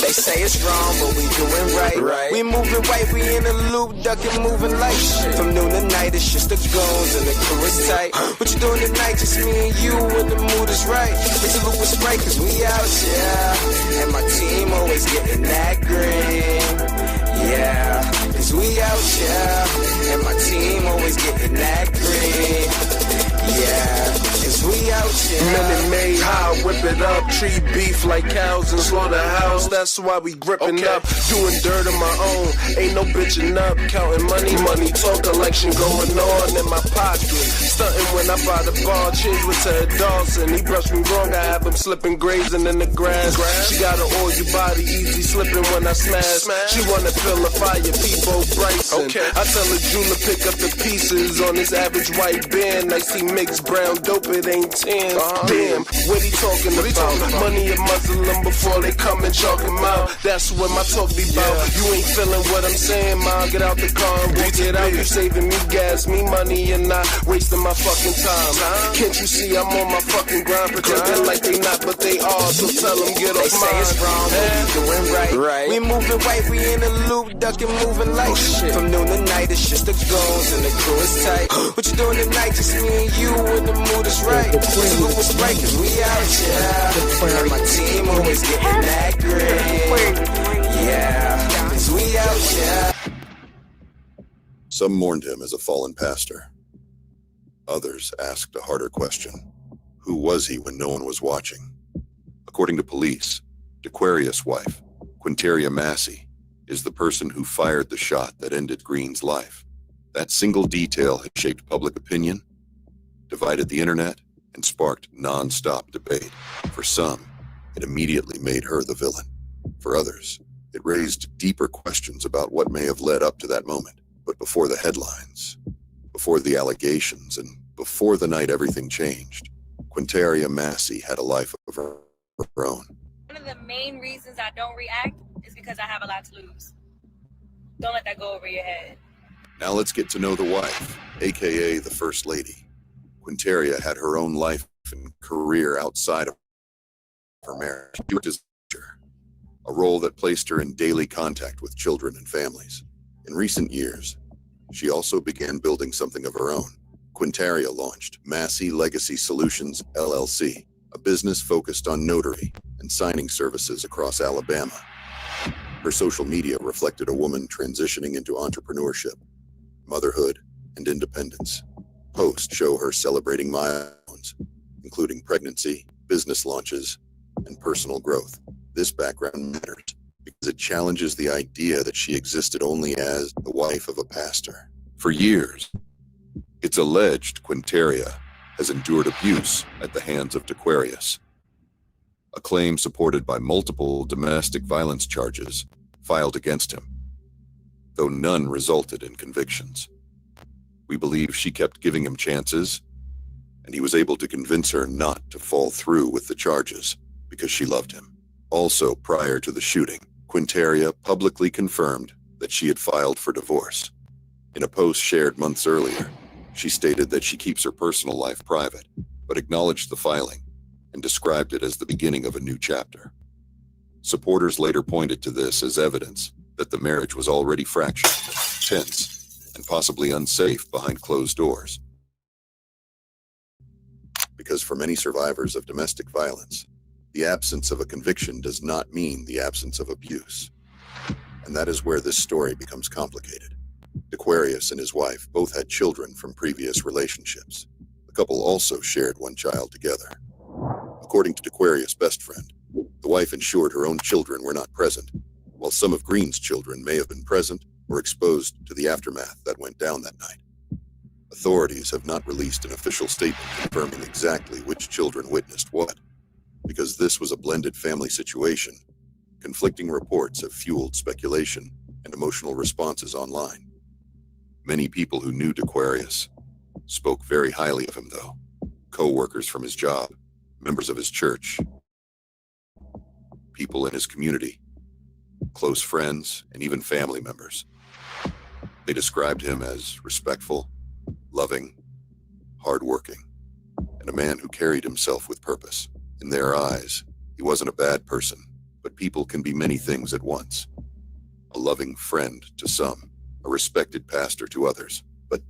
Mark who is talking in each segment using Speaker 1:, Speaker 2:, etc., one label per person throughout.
Speaker 1: They say it's wrong, but we doing right. We moving right, we in the loop, ducking, moving like shit. From noon to night, it's just the goons and the crew is tight. What you doing tonight? Just me and you when the mood is right. It's a loop with Sprite, cause we out, yeah. And my team always getting that green, yeah. Cause we out, yeah. And my team always getting that green, yeah. Cause we out, yeah.
Speaker 2: Minute Maid, how I whip it up. Treat beef like cows in slaughterhouse. That's why we gripping up. Doing dirt on my own. Ain't no bitching up. Counting money, talk election going on in my pocket. Stunting when I buy the ball. Change with Ted Dawson. He brushed me wrong. I have him slipping, grazing in the grass. She got an all you body, easy slipping when I smash. She wanna feel the fire, Peebo Bryson. I tell her June to pick up the pieces on this average white band. I see mixed brown dope, it ain't 10. Damn, what he talking about? Money a Muslim before they come and chalk him out. That's what my talk be about. You ain't feeling what I'm saying, ma. Get out the car and we'll get out. You saving me gas, me money, and not wasting my fucking time. Can't you see I'm on my fucking grind? Pretending like they not, but they are. So tell them get off mine.
Speaker 1: They say it's wrong, but we doing right. We moving right, we in the loop, ducking, moving like shit. From noon to night, it's just the goons and the crew is tight. What you doing tonight? Just me and you when the mood is right. It's a loop with Sprite, cause we out, yeah. And my team always getting that green, yeah. Cause we out, yeah.
Speaker 3: Some mourned him as a fallen pastor. Others asked a harder question. Who was he when no one was watching? According to police, DeQuarius' wife, Quinteria Massey, is the person who fired the shot that ended Green's life. That single detail has shaped public opinion, divided the internet, and sparked non-stop debate. For some, it immediately made her the villain. For others, it raised deeper questions about what may have led up to that moment. But before the headlines, before the allegations, and before the night everything changed, Quinteria Massey had a life of her own.
Speaker 4: One of the main reasons I don't react is because I have a lot to lose. Don't let that go over your head.
Speaker 3: Now let's get to know the wife, aka the First Lady. Quinteria had her own life and career outside of her marriage. She worked as a teacher, a role that placed her in daily contact with children and families. In recent years, she also began building something of her own. Quinteria launched Massey Legacy Solutions, LLC, a business focused on notary and signing services across Alabama. Her social media reflected a woman transitioning into entrepreneurship, motherhood, and independence. Posts show her celebrating milestones, including pregnancy, business launches, and personal growth. This background matters because it challenges the idea that she existed only as the wife of a pastor. For years, it's alleged Quinteria has endured abuse at the hands of DeQuarius, a claim supported by multiple domestic violence charges filed against him, though none resulted in convictions. We believe she kept giving him chances, and he was able to convince her not to fall through with the charges because she loved him. Also, prior to the shooting, Quinteria publicly confirmed that she had filed for divorce. In a post shared months earlier, she stated that she keeps her personal life private, but acknowledged the filing and described it as the beginning of a new chapter. Supporters later pointed to this as evidence that the marriage was already fractured, tense, and possibly unsafe behind closed doors. Because for many survivors of domestic violence, the absence of a conviction does not mean the absence of abuse. And that is where this story becomes complicated. DeQuarius and his wife both had children from previous relationships. The couple also shared one child together. According to DeQuarius' best friend, the wife ensured her own children were not present, while some of Green's children may have been present or exposed to the aftermath that went down that night. Authorities have not released an official statement confirming exactly which children witnessed what. Because this was a blended family situation, conflicting reports have fueled speculation and emotional responses online. Many people who knew DeQuarius spoke very highly of him, though. Co-workers from his job, members of his church, people in his community, close friends, and even family members. They described him as respectful, loving, hardworking, and a man who carried himself with purpose. In their eyes, he wasn't a bad person, but people can be many things at once. A loving friend to some, a respected pastor to others, but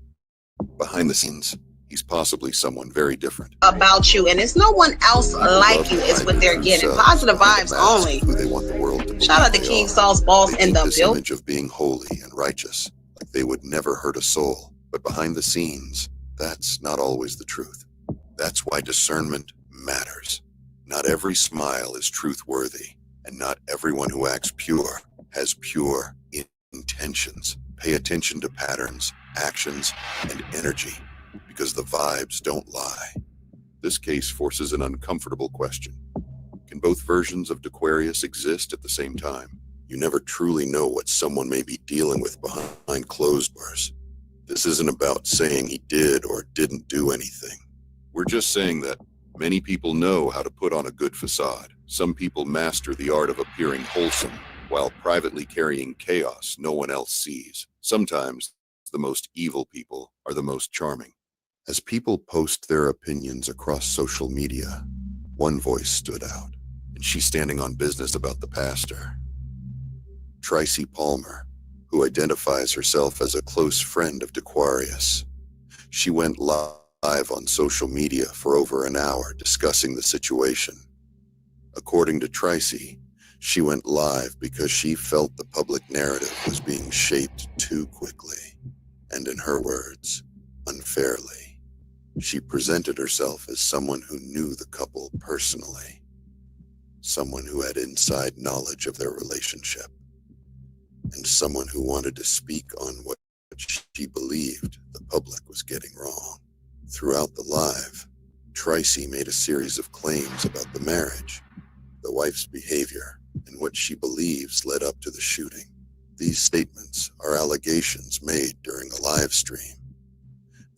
Speaker 3: behind the scenes, he's possibly someone very different.
Speaker 5: About you, and it's no one else like you is what they're getting. Positive vibes only.
Speaker 3: Who they want the world to
Speaker 5: Shout out to King Saul's boss in the
Speaker 3: this
Speaker 5: building.
Speaker 3: image of being holy and righteous, like they would never hurt a soul. But behind the scenes, that's not always the truth. That's why discernment matters. Not every smile is truth-worthy, and not everyone who acts pure has pure intentions. Pay attention to patterns, actions, and energy, because the vibes don't lie. This case forces an uncomfortable question. Can both versions of Aquarius exist at the same time? You never truly know what someone may be dealing with behind closed doors. This isn't about saying he did or didn't do anything. We're just saying that many people know how to put on a good facade. Some people master the art of appearing wholesome while privately carrying chaos no one else sees. Sometimes the most evil people are the most charming. As people post their opinions across social media, one voice stood out, and she's standing on business about the pastor. Tracy Palmer, who identifies herself as a close friend of Aquarius. She went live on social media for over an hour discussing the situation. According to Tracy, she went live because she felt the public narrative was being shaped too quickly, and in her words, unfairly. She presented herself as someone who knew the couple personally, someone who had inside knowledge of their relationship, and someone who wanted to speak on what she believed the public was getting wrong. Throughout the live, Tracy made a series of claims about the marriage, the wife's behavior, and what she believes led up to the shooting. These statements are allegations made during a live stream.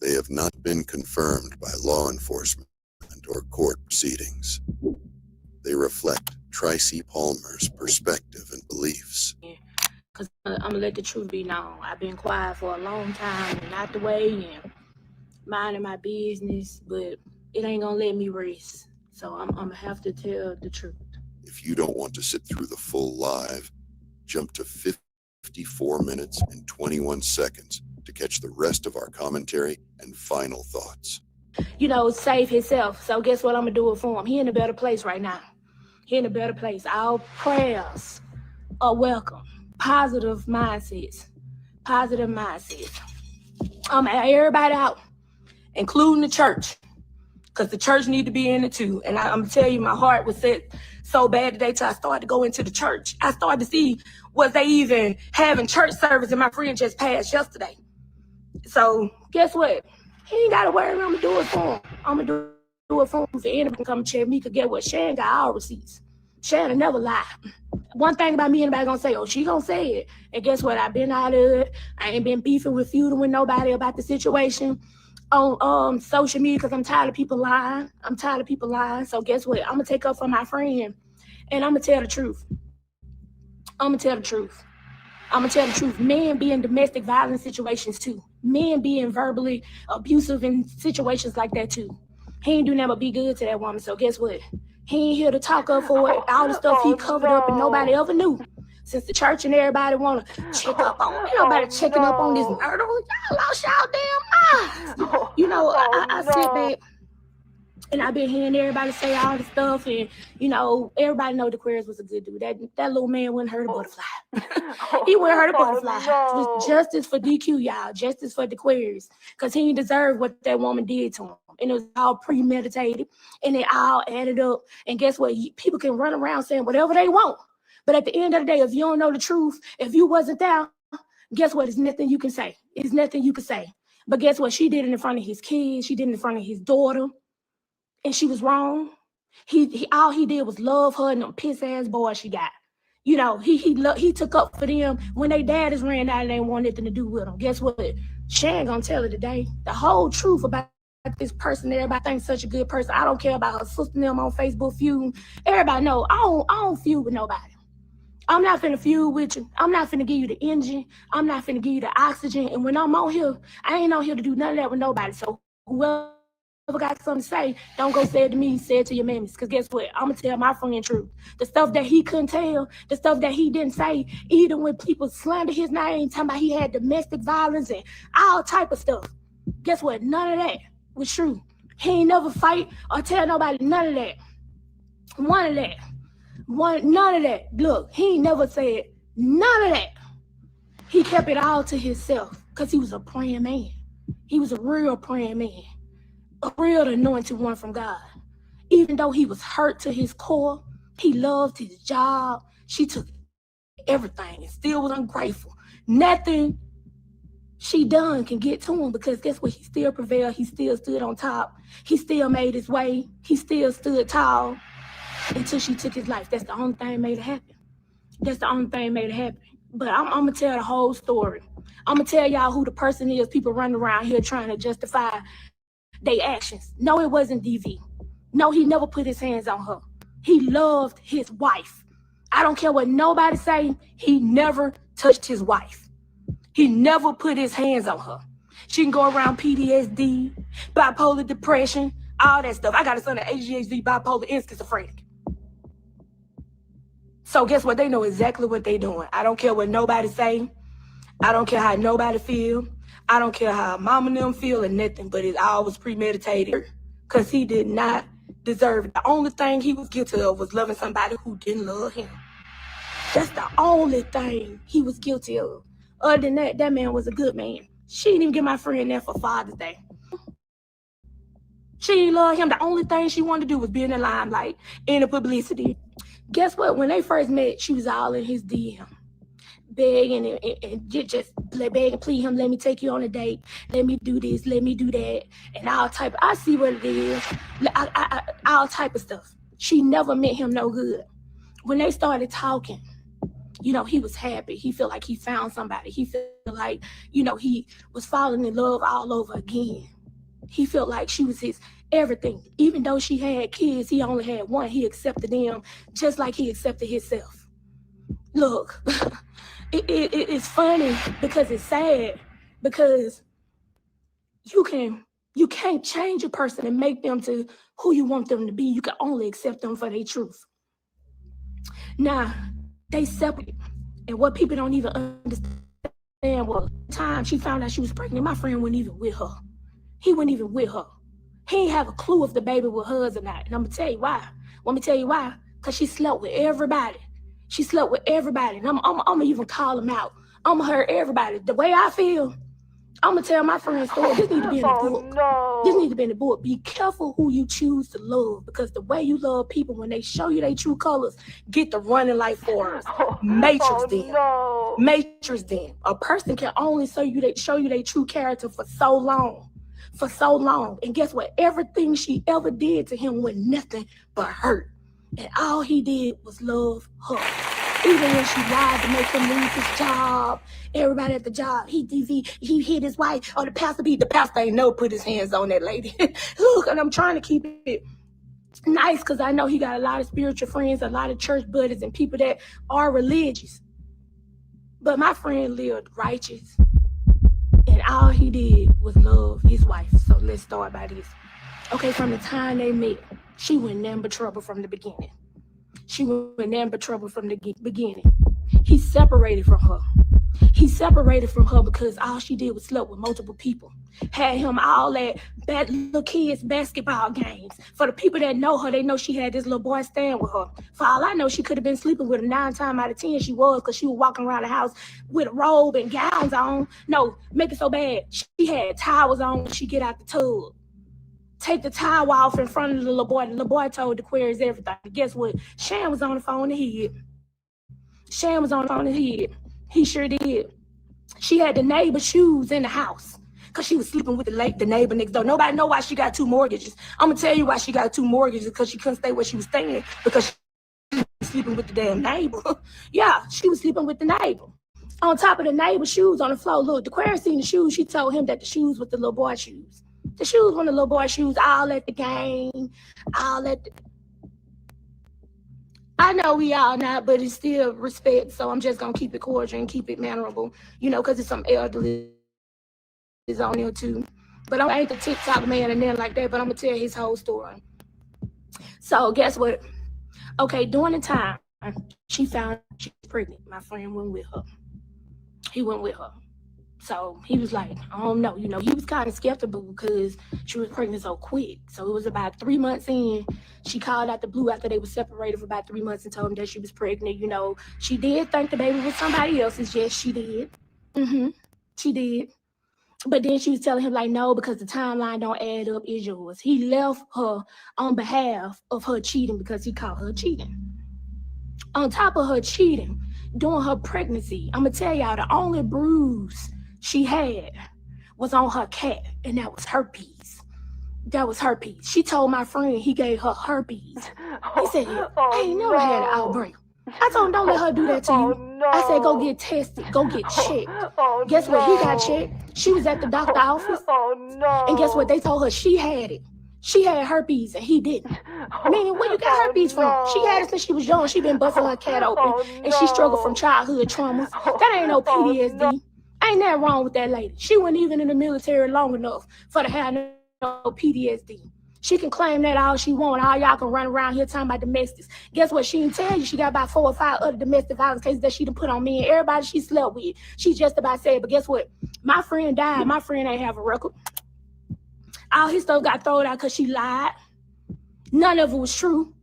Speaker 3: They have not been confirmed by law enforcement or court proceedings. They reflect Tracy Palmer's perspective and beliefs.
Speaker 6: Because I'm going to let the truth be known. I've been quiet for a long time and out the way and minding my business, but it ain't going to let me rest. So I'm going to have to tell the truth.
Speaker 3: If you don't want to sit through the full live, jump to 54 minutes and 21 seconds to catch the rest of our commentary and final thoughts.
Speaker 6: You know, save himself. So guess what I'm going to do it for him? He in a better place right now. He in a better place. Our prayers are welcome. Positive mindsets. Positive mindsets. I'm going to everybody out, including the church, because the church need to be in it too. And I'm going to tell you, my heart was set so bad today till I started to go into the church. I started to see, was they even having church service, and my friend just passed yesterday. So guess what? He ain't got to worry. I'm going to do it for him. I'm going to do it for him. If anybody can come check me, because get what? Shan got all receipts. Shan will never lie. One thing about me, anybody gonna say, oh, she gonna say it. And guess what? I've been out of it. I ain't been beefing with feuding with nobody about the situation on social media, because I'm tired of people lying. So guess what? I'm gonna take up for my friend, and I'm gonna tell the truth. Men be in domestic violence situations too. Men being verbally abusive in situations like that too. He ain't do nothing but be good to that woman. So guess what? He ain't here to talk up for it. All the stuff he covered up and nobody ever knew. Since the church and everybody want to check up on, ain't nobody checking up on this murder. Y'all lost y'all damn minds. You know, I sit back and I've been hearing everybody say all this stuff, and you know, everybody know Aquarius was a good dude. That little man wouldn't hurt a butterfly. He wouldn't hurt a butterfly. Just justice for DQ, y'all. Justice for Aquarius, because he didn't deserve what that woman did to him. And it was all premeditated, and it all added up. And guess what? People can run around saying whatever they want, but at the end of the day, if you don't know the truth, if you wasn't there, guess what? There's nothing you can say. It's nothing you can say. But guess what? She did it in front of his kids. She did it in front of his daughter. And she was wrong. He all he did was love her and them piss ass boys she got. You know, he took up for them when they daddies ran out and they didn't want nothing to do with them. Guess what? Shan gonna tell her today the whole truth about this person. Everybody thinks such a good person. I don't care about her sister and them on Facebook feud. Everybody know I don't feud with nobody. I'm not finna feud with you. I'm not finna give you the engine. I'm not finna give you the oxygen. And when I'm on here, I ain't on here to do none of that with nobody. So whoever got something to say, don't go say it to me, say it to your mammies. Because guess what? I'm going to tell my friend truth. The stuff that he couldn't tell, the stuff that he didn't say, even when people slander his name, talking about he had domestic violence and all type of stuff. Guess what? None of that was true. He ain't never fight or tell nobody none of that. None of that. Look, he ain't never said none of that. He kept it all to himself because he was a praying man. He was a real praying man. A real anointed one from God. Even though he was hurt to his core, he loved his job. She took everything and still was ungrateful. Nothing she done can get to him because guess what? He still prevailed. He still stood on top. He still made his way. He still stood tall until she took his life. That's the only thing made it happen. That's the only thing made it happen. But I'm going to tell the whole story. I'm going to tell y'all who the person is. People running around here trying to justify their actions. No, it wasn't DV. No, he never put his hands on her. He loved his wife. I don't care what nobody say. He never touched his wife. He never put his hands on her. She can go around PTSD, bipolar depression, all that stuff. I got a son of ADHD, bipolar, and schizophrenic. So guess what? They know exactly what they doing. I don't care what nobody say. I don't care how nobody feel. I don't care how mama and them feel or nothing, but it all was premeditated because he did not deserve it. The only thing he was guilty of was loving somebody who didn't love him. That's the only thing he was guilty of. Other than that, that man was a good man. She didn't even get my friend there for Father's Day. She didn't love him. The only thing she wanted to do was be in the limelight, in the publicity. Guess what? When they first met, she was all in his DM. Begging and just beg and plead him, let me take you on a date, let me do this, let me do that, and all type of, I see what it is, all type of stuff. She never meant him no good. When they started talking, you know, he was happy. He felt like he found somebody. He felt like, you know, he was falling in love all over again. He felt like she was his everything. Even though she had kids, he only had one. He accepted them just like he accepted himself. Look, it's funny because it's sad because you can't change a person and make them to who you want them to be. You can only accept them for their truth. Now, they separated. And what people don't even understand was the time she found out she was pregnant, my friend wasn't even with her. He wasn't even with her. He didn't have a clue if the baby was hers or not. And I'm going to tell you why. Let me tell you why. Because she slept with everybody. She slept with everybody. And I'm going to even call them out. I'm going to hurt everybody. The way I feel, I'm going to tell my friend's story. This needs to be in the book. No. This needs to be in the book. Be careful who you choose to love. Because the way you love people, when they show you their true colors, get the running like forest. Matrix them. No. Matrix them. A person can only show you their true character for so long. For so long. And guess what? Everything she ever did to him was nothing but hurt. And all he did was love her. Even when she lied to make him lose his job, everybody at the job, he hit his wife, or the pastor ain't never put his hands on that lady. Look, and I'm trying to keep it nice because I know he got a lot of spiritual friends, a lot of church buddies, and people that are religious. But my friend lived righteous, and all he did was love his wife. So let's start by this. Okay, from the time they met, she went nothing but trouble from the beginning. She went nothing but trouble from the beginning. He separated from her. He separated from her because all she did was sleep with multiple people. Had him all at little kids' basketball games. For the people that know her, they know she had this little boy staying with her. For all I know, she could have been sleeping with him 9 times out of 10. She was, because she was walking around the house with a robe and gowns on. No, make it so bad. She had towels on when she get out the tub. Take the towel off in front of the little boy. The little boy told the queries everything. Guess what? Shan was on the phone and he hid. Shan was on the phone and he hid. He sure did. She had the neighbor's shoes in the house because she was sleeping with the neighbor next door. Nobody know why she got 2 mortgages. I'm going to tell you why she got 2 mortgages, because she couldn't stay where she was staying because she was sleeping with the damn neighbor. Yeah, she was sleeping with the neighbor. On top of the neighbor's shoes on the floor. Look, the queer seen the shoes. She told him that the shoes were the little boy shoes. The shoes were the little boy shoes, all at the game, all at the... I know we all not, but it's still respect, so I'm just going to keep it cordial and keep it mannerable, you know, because it's some elderly is on there too. But I ain't the TikTok man and then like that, but I'm going to tell his whole story. So guess what? Okay, during the time, she found she was pregnant. My friend went with her. He went with her. So he was like, I don't know. You know, he was kind of skeptical because she was pregnant so quick. So it was about 3 months in. She called out the blue after they were separated for about 3 months and told him that she was pregnant. You know, she did think the baby was somebody else's. Yes, she did. She did. But then she was telling him, like, no, because the timeline don't add up, is yours. He left her on behalf of her cheating because he caught her cheating. On top of her cheating, during her pregnancy, I'm going to tell y'all, the only bruise she had was on her cat, and that was herpes. That was herpes. She told my friend he gave her herpes. He said, I ain't never had an outbreak. I told him, don't let her do that to you. No. I said, go get tested. Go get checked. Guess what? He got checked. She was at the doctor's office. And guess what? They told her she had it. She had herpes and he didn't. Meaning, where you got herpes from? She had it since she was young. She been busting her cat open. And she struggled from childhood traumas. That ain't no PTSD. Ain't nothing wrong with that lady. She wasn't even in the military long enough for to have no PTSD. She can claim that all she want. All y'all can run around here talking about domestics. Guess what? She didn't tell you she got about 4 or 5 other domestic violence cases that she done put on me and everybody she slept with. She just about said, but guess what? My friend died. My friend ain't have a record. All his stuff got thrown out because she lied. None of it was true.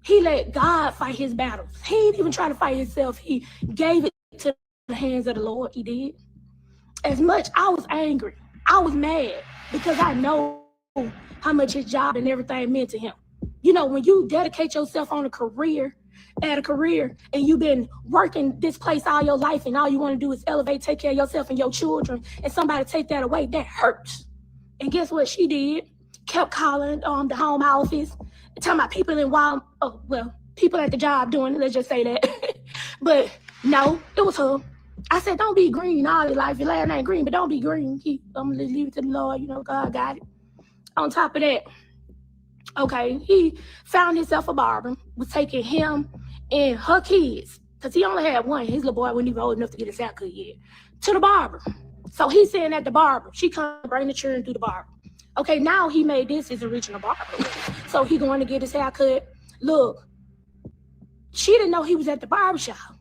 Speaker 6: He let God fight his battles. He ain't even try to fight himself. He gave it to the hands of the Lord. He did. As much I was angry. I was mad because I know how much his job and everything meant to him. You know, when you dedicate yourself on a career, and you've been working this place all your life and all you want to do is elevate, take care of yourself and your children, and somebody take that away, that hurts. And guess what she did? Kept calling the home office, talking about people people at the job doing it, let's just say that. But no, it was her. I said, don't be green all your life. Your last name green, but don't be green. I'm going to leave it to the Lord. You know, God got it. On top of that, okay, he found himself a barber, was taking him and her kids, because he only had one. His little boy wasn't even old enough to get his haircut yet, to the barber. So he's saying at the barber, she come bring the children through the barber. Okay, now he made this his original barber. So he going to get his haircut. Look, she didn't know he was at the barbershop.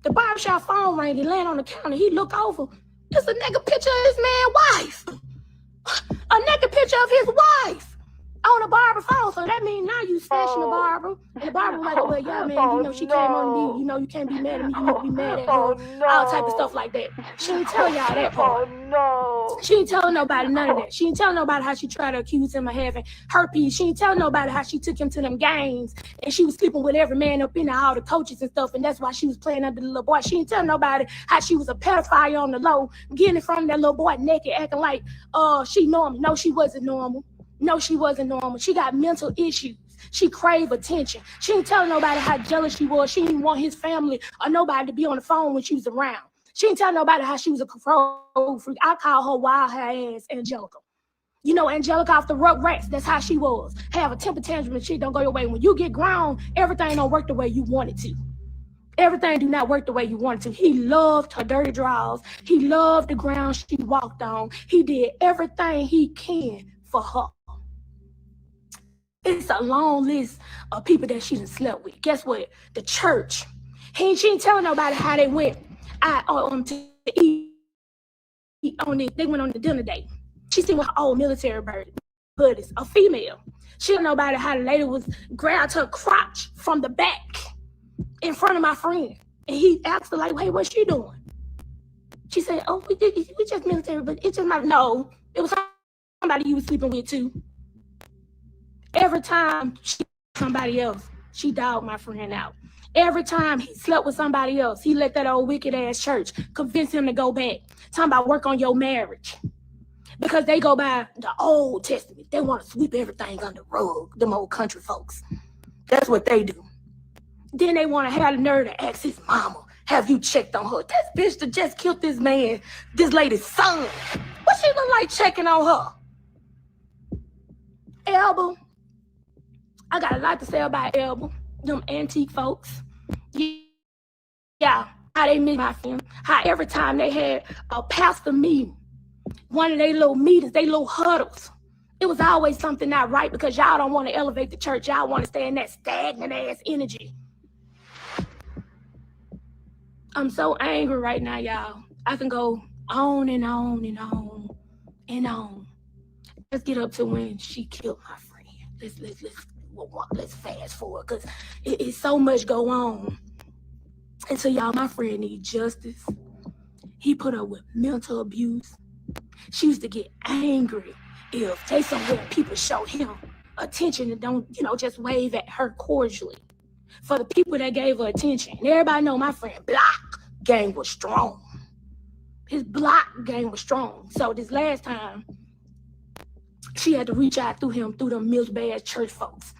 Speaker 6: The barbershop phone rang, he landed on the counter. He looked over. It's a nigga picture of his man's wife. A naked picture of his wife on a barber phone. So that means now you snatching the barber. And the barber was like, well, yeah, man, you know, she came on me. You know, you can't be mad at me. You need to be mad at her. All type of stuff like that. She didn't tell y'all that part. She didn't tell nobody none of that. She didn't tell nobody how she tried to accuse him of having herpes. She didn't tell nobody how she took him to them games. And she was sleeping with every man up in there, all the coaches and stuff. And that's why she was playing under the little boy. She didn't tell nobody how she was a pedophile on the low, getting in front of that little boy naked, acting like, she normal. No, she wasn't normal. No, she wasn't normal. She got mental issues. She craved attention. She didn't tell nobody how jealous she was. She didn't want his family or nobody to be on the phone when she was around. She didn't tell nobody how she was a control freak. I call her wild hair ass Angelica. You know, Angelica off the Rugrats, that's how she was. Have a temper tantrum and shit don't go your way. When you get grown, everything don't work the way you want it to. Everything do not work the way you want it to. He loved her dirty drawers. He loved the ground she walked on. He did everything he can for her. It's a long list of people that she done slept with. Guess what? The church. She didn't tell nobody how they went to eat they went on the dinner date. She seen with her old military buddies, a female. She didn't know about how the lady was grabbed her crotch from the back in front of my friend. And he asked her, like, hey, what's she doing? She said, oh, we just military, but it's just not, no, it was somebody you was sleeping with too. Every time she somebody else, she dogged my friend out. Every time he slept with somebody else, he let that old wicked ass church convince him to go back. Talking about work on your marriage. Because they go by the Old Testament. They want to sweep everything under the rug, them old country folks. That's what they do. Then they want to have the nerve to ask his mama, have you checked on her? This bitch that just killed this man, this lady's son. What she look like checking on her? Elba. I got a lot to say about Elba. Them antique folks. Yeah. How they miss my film. How every time they had a pastor meeting, One of their little meetings, they little huddles. It was always something not right because y'all don't want to elevate the church. Y'all want to stay in that stagnant ass energy. I'm so angry right now, y'all. I can go on and on and on and on. Let's get up to when she killed my friend. Let's fast forward because it's so much go on. And so y'all, my friend needs justice. He put up with mental abuse. She used to get angry if they somewhere people show him attention and don't, just wave at her cordially. For the people that gave her attention, and everybody know my friend block game was strong. His block game was strong. So this last time, she had to reach out through him, through them milk-bad church folks.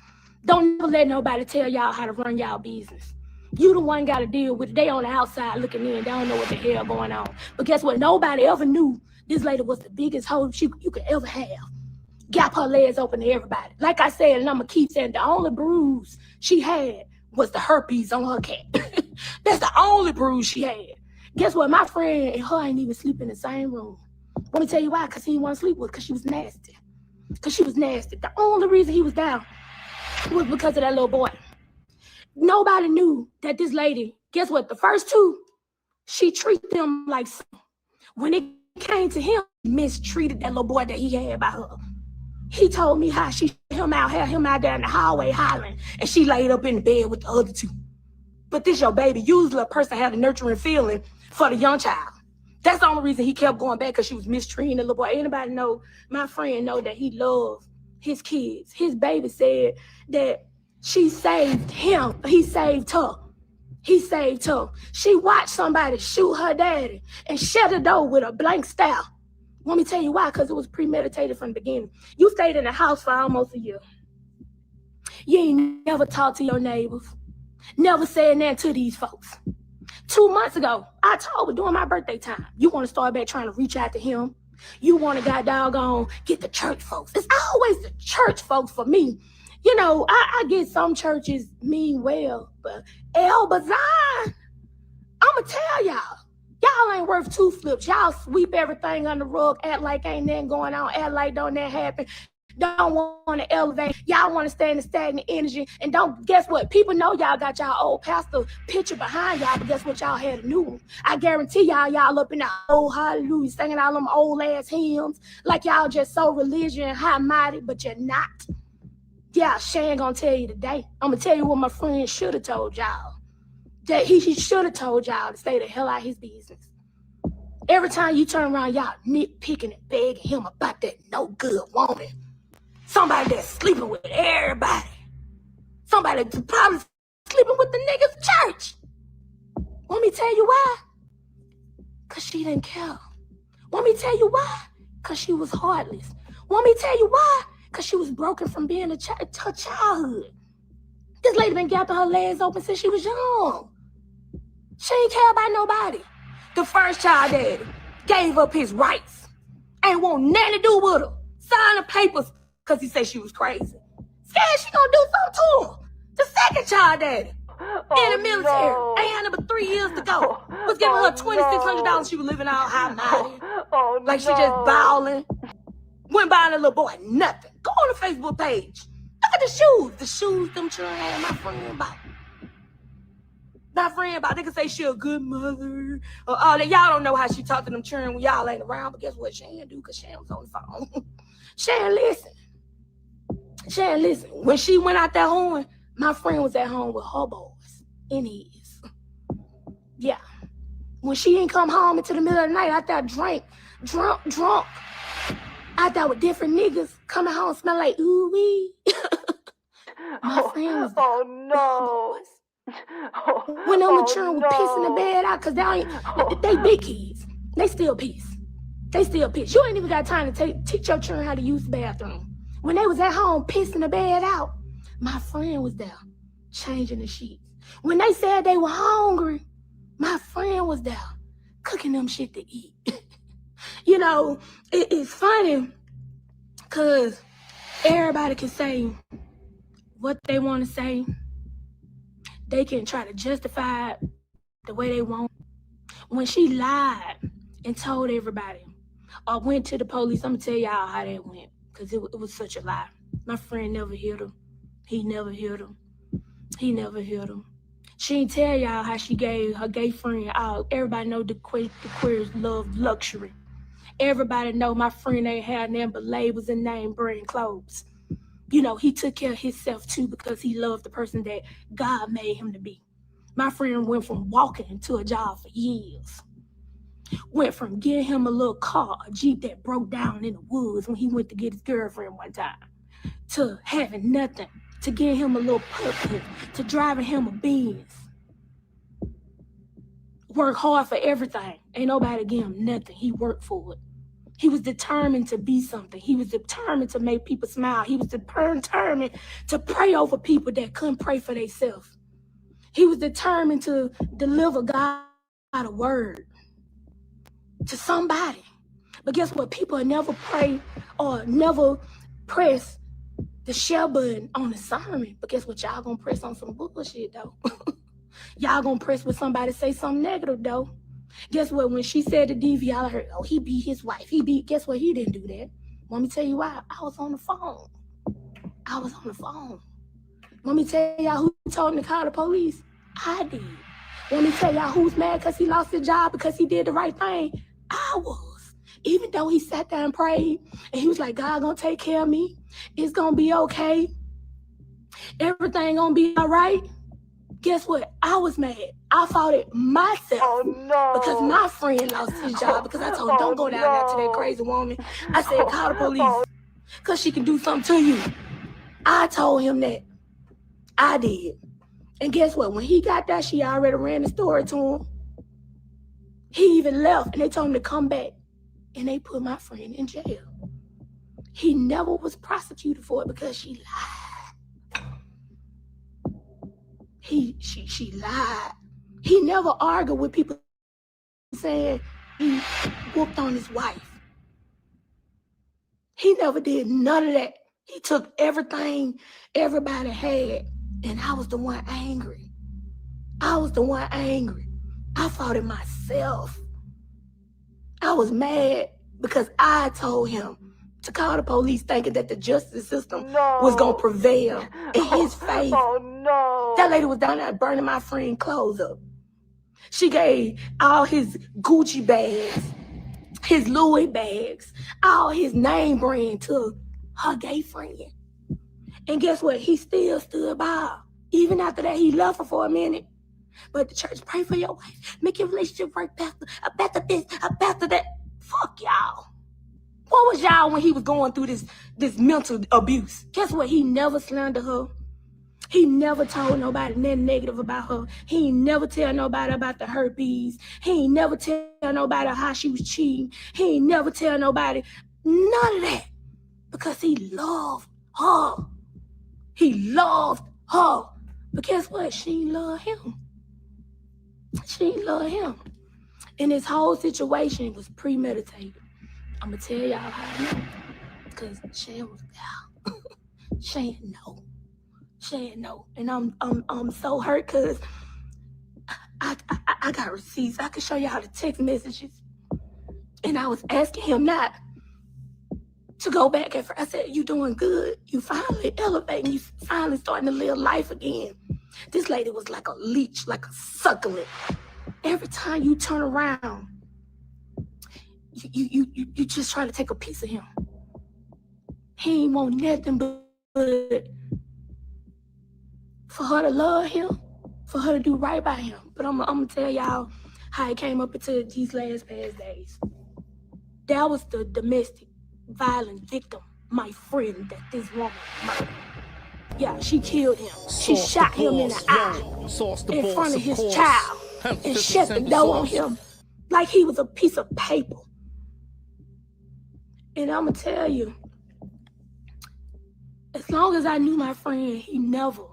Speaker 6: Don't never let nobody tell y'all how to run y'all business. You the one got to deal with it. They on the outside looking in. They don't know what the hell going on. But guess what? Nobody ever knew this lady was the biggest hoe you could ever have. Gap her legs open to everybody. Like I said, and I'm going to keep saying, the only bruise she had was the herpes on her cat. That's the only bruise she had. Guess what? My friend and her ain't even sleep in the same room. Let me tell you why. Because he didn't want to sleep with her. Because she was nasty. The only reason he was down was because of that little boy. Nobody knew that this lady, guess what? The first two, she treated them like son. When it came to him, he mistreated that little boy that he had by her. He told me how she had him out there in the hallway hollering, and she laid up in the bed with the other two. But this your baby. Usually a person had a nurturing feeling for the young child. That's the only reason he kept going back, because she was mistreating the little boy. Anybody know, my friend know that he loved his kids. His baby said that she saved him. He saved her. She watched somebody shoot her daddy and shut the door with a blank stare. Let me tell you why, because it was premeditated from the beginning. You stayed in the house for almost a year. You ain't never talked to your neighbors. Never said nothing to these folks. 2 months ago, I told her during my birthday time, you want to start back trying to reach out to him. You want to doggone get the church folks. It's always the church folks for me. I get some churches mean well, but El Bazan, I'ma tell y'all ain't worth two flips. Y'all sweep everything under the rug, act like ain't nothing going on, act like don't that happen. Don't want to elevate. Y'all want to stay in the stagnant energy. And guess what? People know y'all got y'all old pastor picture behind y'all, but guess what? Y'all had a new one. I guarantee y'all up in the old hallelujah, singing all them old ass hymns, like y'all just so religious and high-minded, but you're not. Yeah, Shane gonna tell you today. I'm gonna tell you what my friend should have told y'all. That he should have told y'all to stay the hell out of his business. Every time you turn around, y'all nitpicking and begging him about that no good woman. Somebody that's sleeping with everybody. Somebody that's probably sleeping with the niggas church. Want me to tell you why? Because she didn't care. Want me to tell you why? Because she was heartless. Want me to tell you why? Because she was broken from being her childhood. This lady been gapping her legs open since she was young. She ain't care about nobody. The first child daddy gave up his rights. Ain't want nothing to do with her. Signed the papers because he said she was crazy. Scared she gonna do something to him. The second child daddy in the military. Ain't had but 3 years to go. Was giving her $2,600. She was living all high-minded. Like she just bawling. Went by the little boy, nothing. Go on the Facebook page. Look at the shoes. The shoes them children had my friend bought. They can say she a good mother. Or all that. Y'all don't know how she talk to them children when y'all ain't around. But guess what? She ain't do, because she was on the phone. She ain't listen. When she went out that home, my friend was at home with her boys in his. Yeah. When she didn't come home until the middle of the night, out there drunk. Out there with different niggas coming home smell like ooh-wee. My friend was when them children was pissing the bed out, because they big kids. They still piss. You ain't even got time to teach your children how to use the bathroom. When they was at home pissing the bed out, my friend was there changing the sheets. When they said they were hungry, my friend was there cooking them shit to eat. It's funny because everybody can say what they want to say. They can try to justify it the way they want. When she lied and told everybody I went to the police. I'm going to tell y'all how that went, because it was such a lie. My friend never hit him. He never hit him. He never hit him. She didn't tell y'all how she gave her gay friend out. Everybody know the queers love luxury. Everybody know my friend ain't had nothing but labels and name brand clothes. You know, he took care of himself too because he loved the person that God made him to be. My friend went from walking to a job for years. Went from getting him a little car, a Jeep that broke down in the woods when he went to get his girlfriend one time, to having nothing, to getting him a little puppy, to driving him a Benz. Work hard for everything. Ain't nobody give him nothing. He worked for it. He was determined to be something. He was determined to make people smile. He was determined to pray over people that couldn't pray for themselves. He was determined to deliver God a word to somebody. But guess what? People never pray or never press the share button on the sermon. But guess what? Y'all gonna press on some bullshit, though. Y'all gonna press when somebody say something negative, though. Guess what? When she said to DV, y'all heard, oh, he beat his wife. Guess what? He didn't do that. Let me tell you why. I was on the phone. I was on the phone. Let me tell y'all who told him to call the police. I did. Let me tell y'all who's mad because he lost his job because he did the right thing. I was. Even though he sat there and prayed, and he was like, God gonna take care of me. It's gonna be okay. Everything gonna be all right. Guess what? I was mad. I fought it myself because my friend lost his job because I told him, don't go down there to that crazy woman. I said, call the police because she can do something to you. I told him that. I did. And guess what? When he got there, she already ran the story to him. He even left and they told him to come back. And they put my friend in jail. He never was prosecuted for it because she lied. She lied. He never argued with people saying he whooped on his wife. He never did none of that. He took everything everybody had, and I was the one angry. I was the one angry. I fought it myself. I was mad because I told him to call the police thinking that the justice system was going to prevail in his favor. That lady was down there burning my friend's clothes up. She gave all his Gucci bags, his Louis bags, all his name brand to her gay friend. And guess what? He still stood by her. Even after that, he left her for a minute. But the church, pray for your wife. Make your relationship work better this, better that. Fuck y'all. What was y'all when he was going through this mental abuse? Guess what? He never slandered her. He never told nobody nothing negative about her. He ain't never tell nobody about the herpes. He ain't never tell nobody how she was cheating. He ain't never tell nobody none of that. Because he loved her. He loved her. But guess what? She loved him. She loved him. And this whole situation was premeditated. I'm going to tell y'all how I know. Because Shan was out. Shan know. Shan know. And I'm so hurt because I got receipts. I can show y'all the text messages. And I was asking him not to go back at first. I said, you doing good. You finally elevating. You finally starting to live life again. This lady was like a leech, like a succulent. Every time you turn around, you just try to take a piece of him. He ain't want nothing but for her to love him, for her to do right by him. But I'm gonna tell y'all how it came up into these past days. That was the domestic violence victim, my friend, that this woman murdered. Yeah, she killed him. She shot him in the eye in front of his child and shut the door on him like he was a piece of paper. And I'm going to tell you, as long as I knew my friend, he never,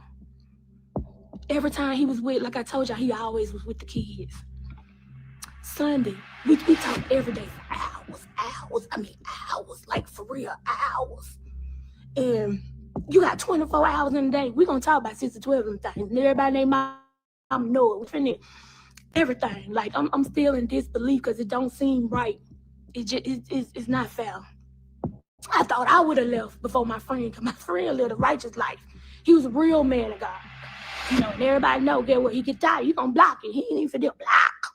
Speaker 6: every time he was with, like I told y'all, he always was with the kids. Sunday, we talked every day for hours, like for real, hours. And you got 24 hours in a day. We're going to talk about 6 to 12 of them things. And everybody named mom know it. We're finna everything. Like, I'm still in disbelief because it don't seem right. It's not fair. I thought I would have left before my friend, because my friend lived a righteous life. He was a real man of God. You know, and everybody know, get what he get tired, you gonna block it. He ain't even finna block.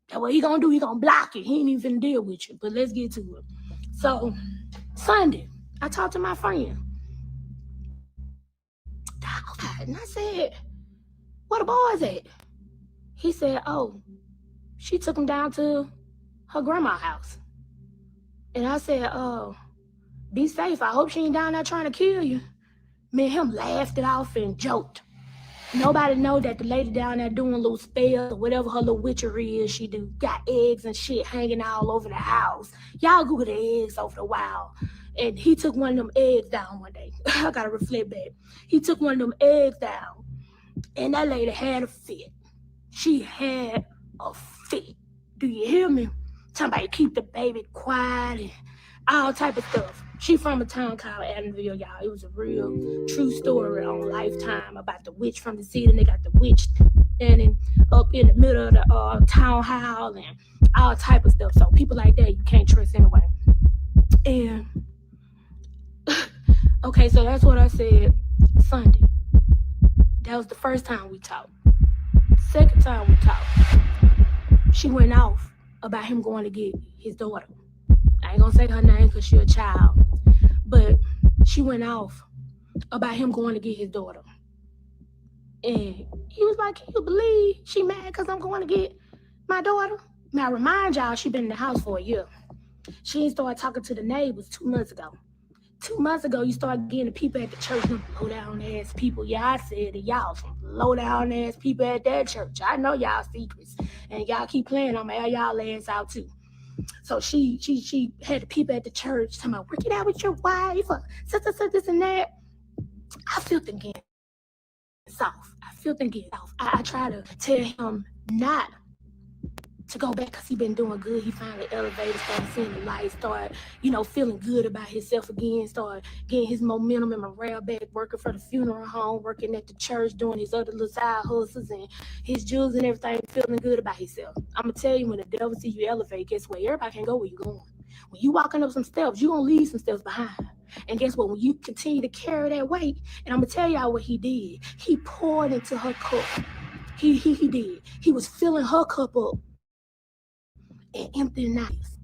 Speaker 6: That's what he gonna do, he gonna block it. He ain't even finna deal with you. But let's get to it. So, Sunday, I talked to my friend. And I said, where the boys at? He said, oh, she took him down to her grandma's house. And I said, be safe. I hope she ain't down there trying to kill you. Me and him laughed it off and joked. Nobody know that the lady down there doing little spells or whatever her little witchery is she do. Got eggs and shit hanging all over the house. Y'all Google the eggs over the while. And he took one of them eggs down one day. I gotta reflect back. He took one of them eggs down. And that lady had a fit. She had a fit. Do you hear me? Somebody keep the baby quiet and all type of stuff. She from a town called Adamville, y'all. It was a real true story on Lifetime about the witch from the city. And they got the witch standing up in the middle of the town hall and all type of stuff. So people like that you can't trust anyway. And okay, so that's what I said Sunday. That was the first time we talked. Second time we talked, she went off about him going to get his daughter. I ain't gonna say her name because she a child, but she went off about him going to get his daughter. And he was like, can you believe she mad because I'm going to get my daughter? Now, I remind y'all, she been in the house for a year. She ain't started talking to the neighbors 2 months ago. 2 months ago, you started getting the people at the church, them low down ass people. Yeah, I said it, y'all some low down ass people at that church. I know y'all secrets, and y'all keep playing. I'm gonna air y'all ass out too. So she had the people at the church talking about work it out with your wife, such this and that. I feel them getting soft. I try to tell him not to go back because he been doing good. He finally elevated, started seeing the light, started, feeling good about himself again, started getting his momentum and morale back, working for the funeral home, working at the church, doing his other little side hustles and his jewels and everything, feeling good about himself. I'm going to tell you, when the devil see you elevate, guess what? Everybody can't go where you're going. When you walking up some steps, you're going to leave some steps behind. And guess what? When you continue to carry that weight, and I'm going to tell y'all what he did. He poured into her cup. He did. He was filling her cup up and emptying knives.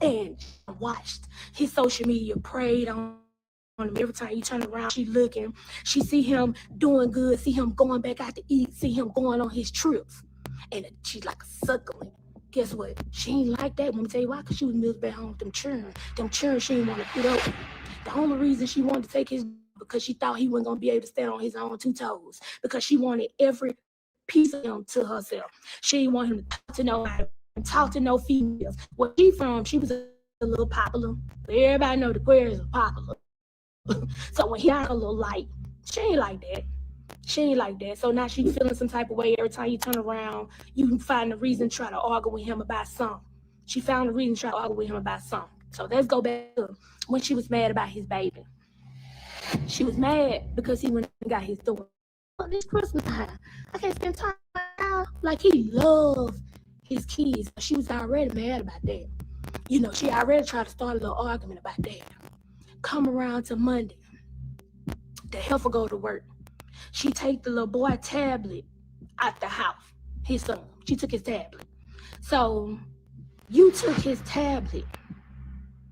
Speaker 6: And watched his social media, prayed on him. Every time you turn around, she looking. She see him doing good, see him going back out to eat, see him going on his trips. And she's like a suckling. Guess what? She ain't like that. Let me tell you why. Because she was moved back home with them children. Them children she didn't want to put up with. The only reason she wanted to take his, because she thought he wasn't going to be able to stand on his own 2 toes. Because she wanted every piece of him to herself. She didn't want him to talk to nobody, talk to no females. Where she from, she was a little popular. Everybody know the Aquarius are popular. So when he got a little light, she ain't like that. So now she feeling some type of way. Every time you turn around, you can find a reason to try to argue with him about something. She found a reason to try to argue with him about something. So let's go back to when she was mad about his baby. She was mad because he went and got his daughter. This Christmas time, I can't spend time with him. Like, he loved his kids. She was already mad about that. She already tried to start a little argument about that. Come around to Monday, the heifer go to work. She take the little boy tablet out the house, his son. She took his tablet. So you took his tablet,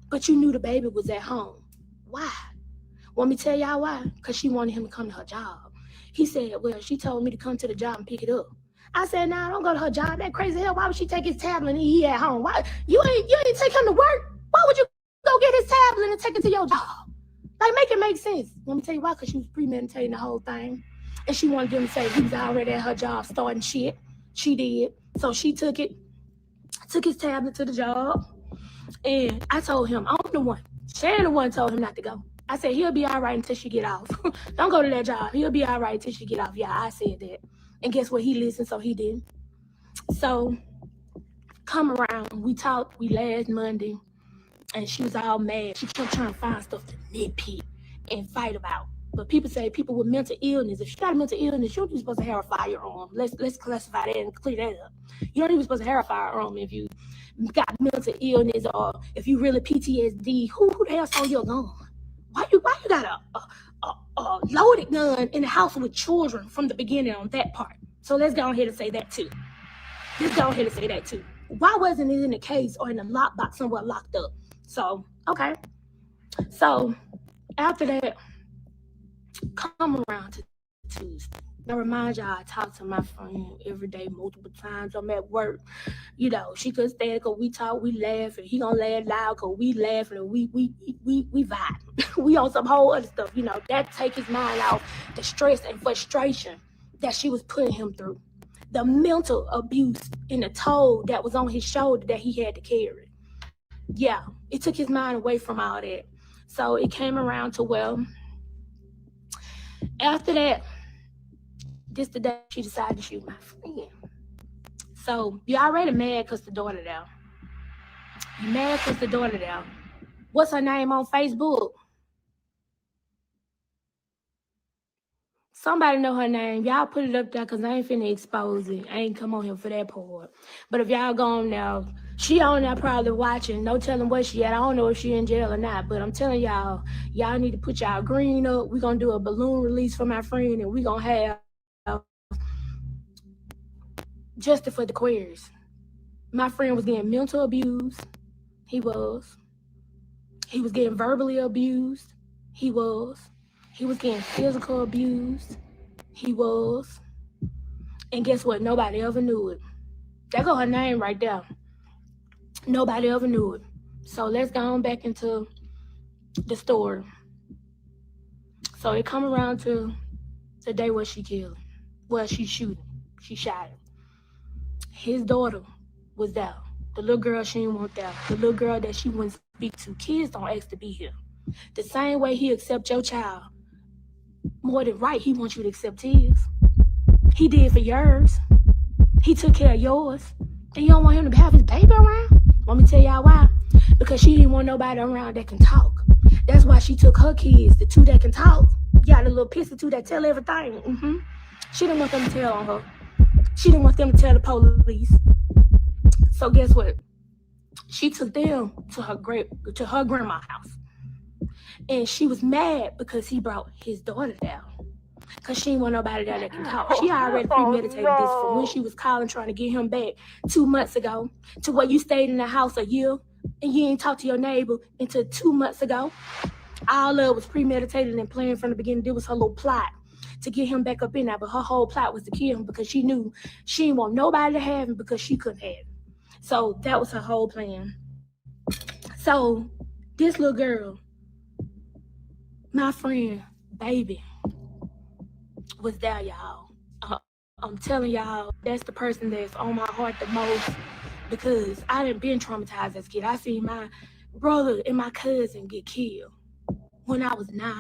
Speaker 6: but you knew the baby was at home. Why? Want me to tell y'all why? Because she wanted him to come to her job. He said, well, she told me to come to the job and pick it up. I said, nah, don't go to her job. That crazy hell. Why would she take his tablet and he at home? Why? You ain't take him to work? Why would you go get his tablet and take it to your job? Like, make it make sense. Let me tell you why, because she was premeditating the whole thing. And she wanted them to say he was already at her job starting shit. She did. So she took his tablet to the job. And I told him, I'm the one. Shannon the one told him not to go. I said, he'll be all right until she get off. Don't go to that job. He'll be all right until she get off. Yeah, I said that. And guess what? He listened, so he didn't. So, come around. We talked. We last Monday. And she was all mad. She kept trying to find stuff to nitpick and fight about. But people say people with mental illness, if you got a mental illness, you don't even supposed to have a firearm. Let's classify that and clear that up. You don't even supposed to have a firearm if you got mental illness or if you really PTSD. Who the hell saw your gun? Why you got a loaded gun in the house with children from the beginning on that part? So let's go ahead and say that too. Why wasn't it in the case or in the lockbox somewhere locked up? So, okay. So after that, come around to Tuesday. I remind y'all, I talk to my friend every day, multiple times. I'm at work. You know, she could stand because we talk, we laugh, and he gonna laugh loud because we laughing and we vibe. We on some whole other stuff, you know. That take his mind off the stress and frustration that she was putting him through. The mental abuse and the toll that was on his shoulder that he had to carry. Yeah, it took his mind away from all that. So it came around to, well, after that, this the day she decided to shoot my friend. So you already mad because the daughter there. You mad because the daughter there. What's her name on Facebook? Somebody know her name. Y'all put it up there because I ain't finna expose it. I ain't come on here for that part. But if y'all go on now, she on there probably watching. No telling where she at. I don't know if she in jail or not. But I'm telling y'all, y'all need to put y'all green up. We're going to do a balloon release for my friend. And we're going to have justice for the queers. My friend was getting mental abuse. He was getting verbally abused. He was getting physical abused. He was. And guess what? Nobody ever knew it. That go her name right there. Nobody ever knew it. So let's go on back into the story. So it come around to the day where she killed him. Well, she shot him. His daughter was there. The little girl she didn't want there. The little girl that she wouldn't speak to. Kids don't ask to be here. The same way he accept your child, more than right, he wants you to accept his. He did for yours. He took care of yours. And you don't want him to have his baby around? Want me to tell y'all why? Because she didn't want nobody around that can talk. That's why she took her kids, the two that can talk. Yeah, the little pissy two that tell everything. She didn't want them to tell on her. She didn't want them to tell the police. So guess what? She took them to her grandma's house. And she was mad because he brought his daughter down. Because she didn't want nobody there that can talk. She already premeditated this from when she was calling trying to get him back 2 months ago to where you stayed in the house a year and you ain't talked to your neighbor until 2 months ago. All of it was premeditated and planned from the beginning. It was her little plot to get him back up in there. But her whole plot was to kill him because she knew she didn't want nobody to have him because she couldn't have him. So that was her whole plan. So this little girl, my friend, baby, was there, y'all. I'm telling y'all, that's the person that's on my heart the most because I done been traumatized as a kid. I seen my brother and my cousin get killed when I was 9.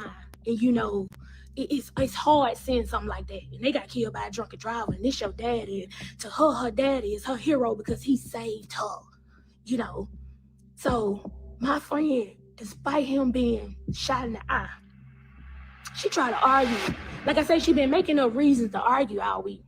Speaker 6: And you know, it's hard seeing something like that. And they got killed by a drunken driver. And this your daddy. To her daddy is her hero because he saved her. You know. So my friend, despite him being shot in the eye, she tried to argue. Like I said, she been making up reasons to argue all week.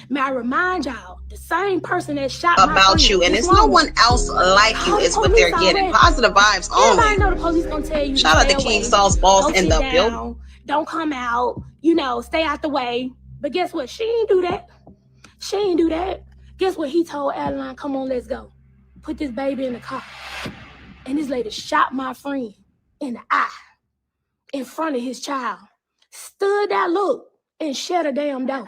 Speaker 6: May I remind y'all, the same person that shot my
Speaker 5: about
Speaker 6: friend,
Speaker 5: you, and it's no one else like you is what they're getting. Positive vibes only.
Speaker 6: Everybody know the police gonna tell you.
Speaker 5: Shout out to King Saul's boss in the building.
Speaker 6: Don't come out. You know, stay out the way. But guess what? She ain't do that. Guess what? He told Adeline, come on, let's go. Put this baby in the car. And this lady shot my friend in the eye in front of his child. Stood there, look, and shut her damn door.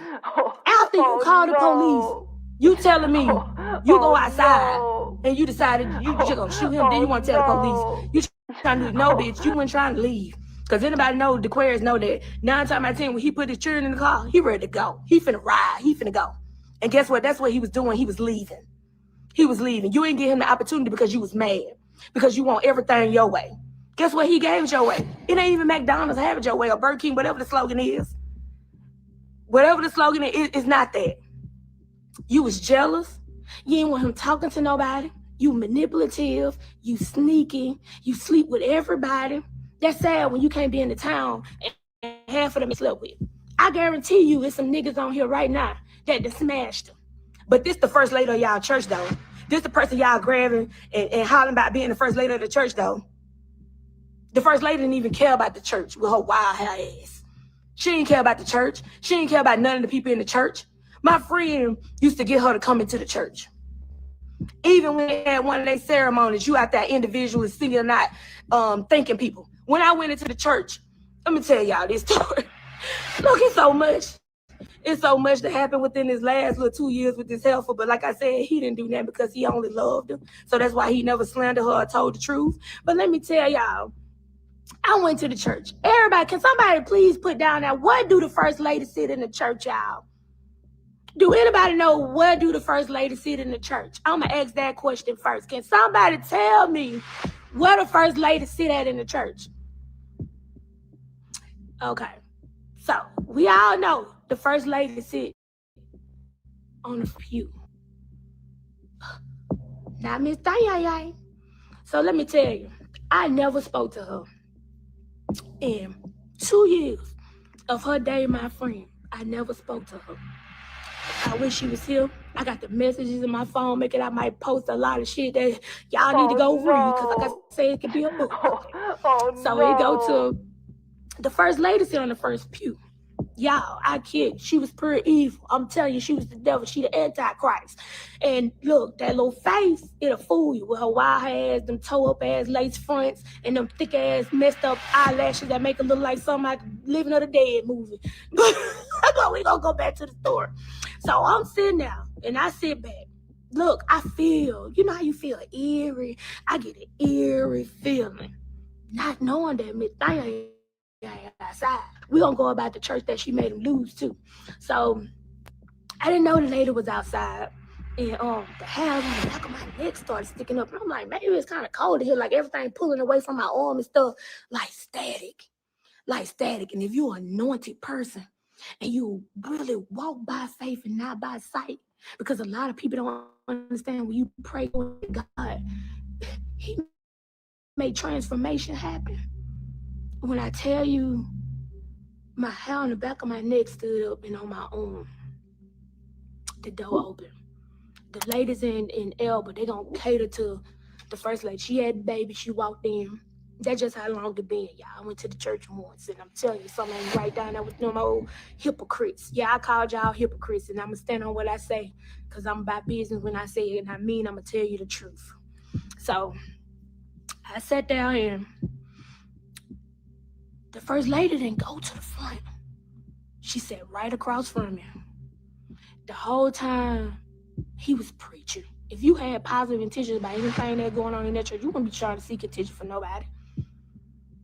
Speaker 6: After you call the police, you telling me you go outside and you decided you just gonna shoot him, then you want to tell the police. You trying to no, bitch, you weren't trying to leave. Because anybody know, the Aquarius know that 9 times out of 10, when he put his children in the car, he ready to go. He finna ride. He finna go. And guess what? That's what he was doing. He was leaving. You ain't give him the opportunity because you was mad. Because you want everything your way. Guess what? He gave it your way. It ain't even McDonald's have it your way or Burger King, whatever the slogan is. Whatever the slogan is, it's not that. You was jealous. You didn't want him talking to nobody. You manipulative. You sneaking. You sleep with everybody. That's sad when you can't be in the town and have half of them slept with. I guarantee you it's some niggas on here right now that done smashed them. But this the first lady of y'all church, though. This the person y'all grabbing and hollering about being the first lady of the church, though. The first lady didn't even care about the church with her wild hair ass. She didn't care about the church. She didn't care about none of the people in the church. My friend used to get her to come into the church. Even when they had one of their ceremonies, you out there individually singing or not, thanking people. When I went into the church, let me tell y'all this story. Look, it's so much. It's so much that happened within his last little 2 years with this helper. But like I said, he didn't do that because he only loved him. So that's why he never slandered her or told the truth. But let me tell y'all, I went to the church. Everybody, can somebody please put down that? What do the first lady sit in the church, y'all? Do anybody know where do the first lady sit in the church? I'm going to ask that question first. Can somebody tell me where the first lady sit at in the church? Okay. So, we all know the first lady sit on the pew. Not Miss Dayay. So, let me tell you, I never spoke to her. In 2 years of her dating my friend, I never spoke to her. I wish she was here. I got the messages in my phone, making I might post a lot of shit that y'all need to go read, because like I said, it could be a book. It go to the first lady sit on the first pew. Y'all, I kid, she was pure evil. I'm telling you, she was the devil. She the Antichrist. And look, that little face, it'll fool you with her wild ass, them toe-up ass lace fronts, and them thick ass messed up eyelashes that make her look like something like Living of the Dead movie. But we gonna go back to the story. So I'm sitting there, and I sit back. Look, I feel, you know how you feel eerie? I get an eerie feeling. Not knowing that Miss Thing outside. We gonna go about the church that she made him lose to. So I didn't know the lady was outside, and the hairs on the back of my neck started sticking up. And I'm like, maybe it's kind of cold in here, like everything pulling away from my arm and stuff, like static. And if you're an anointed person and you really walk by faith and not by sight, because a lot of people don't understand when you pray to God, He made transformation happen. When I tell you, my hair on the back of my neck stood up and on my arm. The door open. The ladies in Elba, they gonna cater to the first lady. She had a baby, she walked in. That's just how long it been, y'all. I went to the church once, and I'm telling you, something ain't right down there with them old hypocrites. Yeah, I called y'all hypocrites, and I'm gonna stand on what I say, because I'm about business when I say it, and I mean I'm gonna tell you the truth. So, I sat down, and the first lady didn't go to the front. She sat right across from him. The whole time he was preaching. If you had positive intentions about anything that's going on in that church, you wouldn't be trying to seek attention for nobody.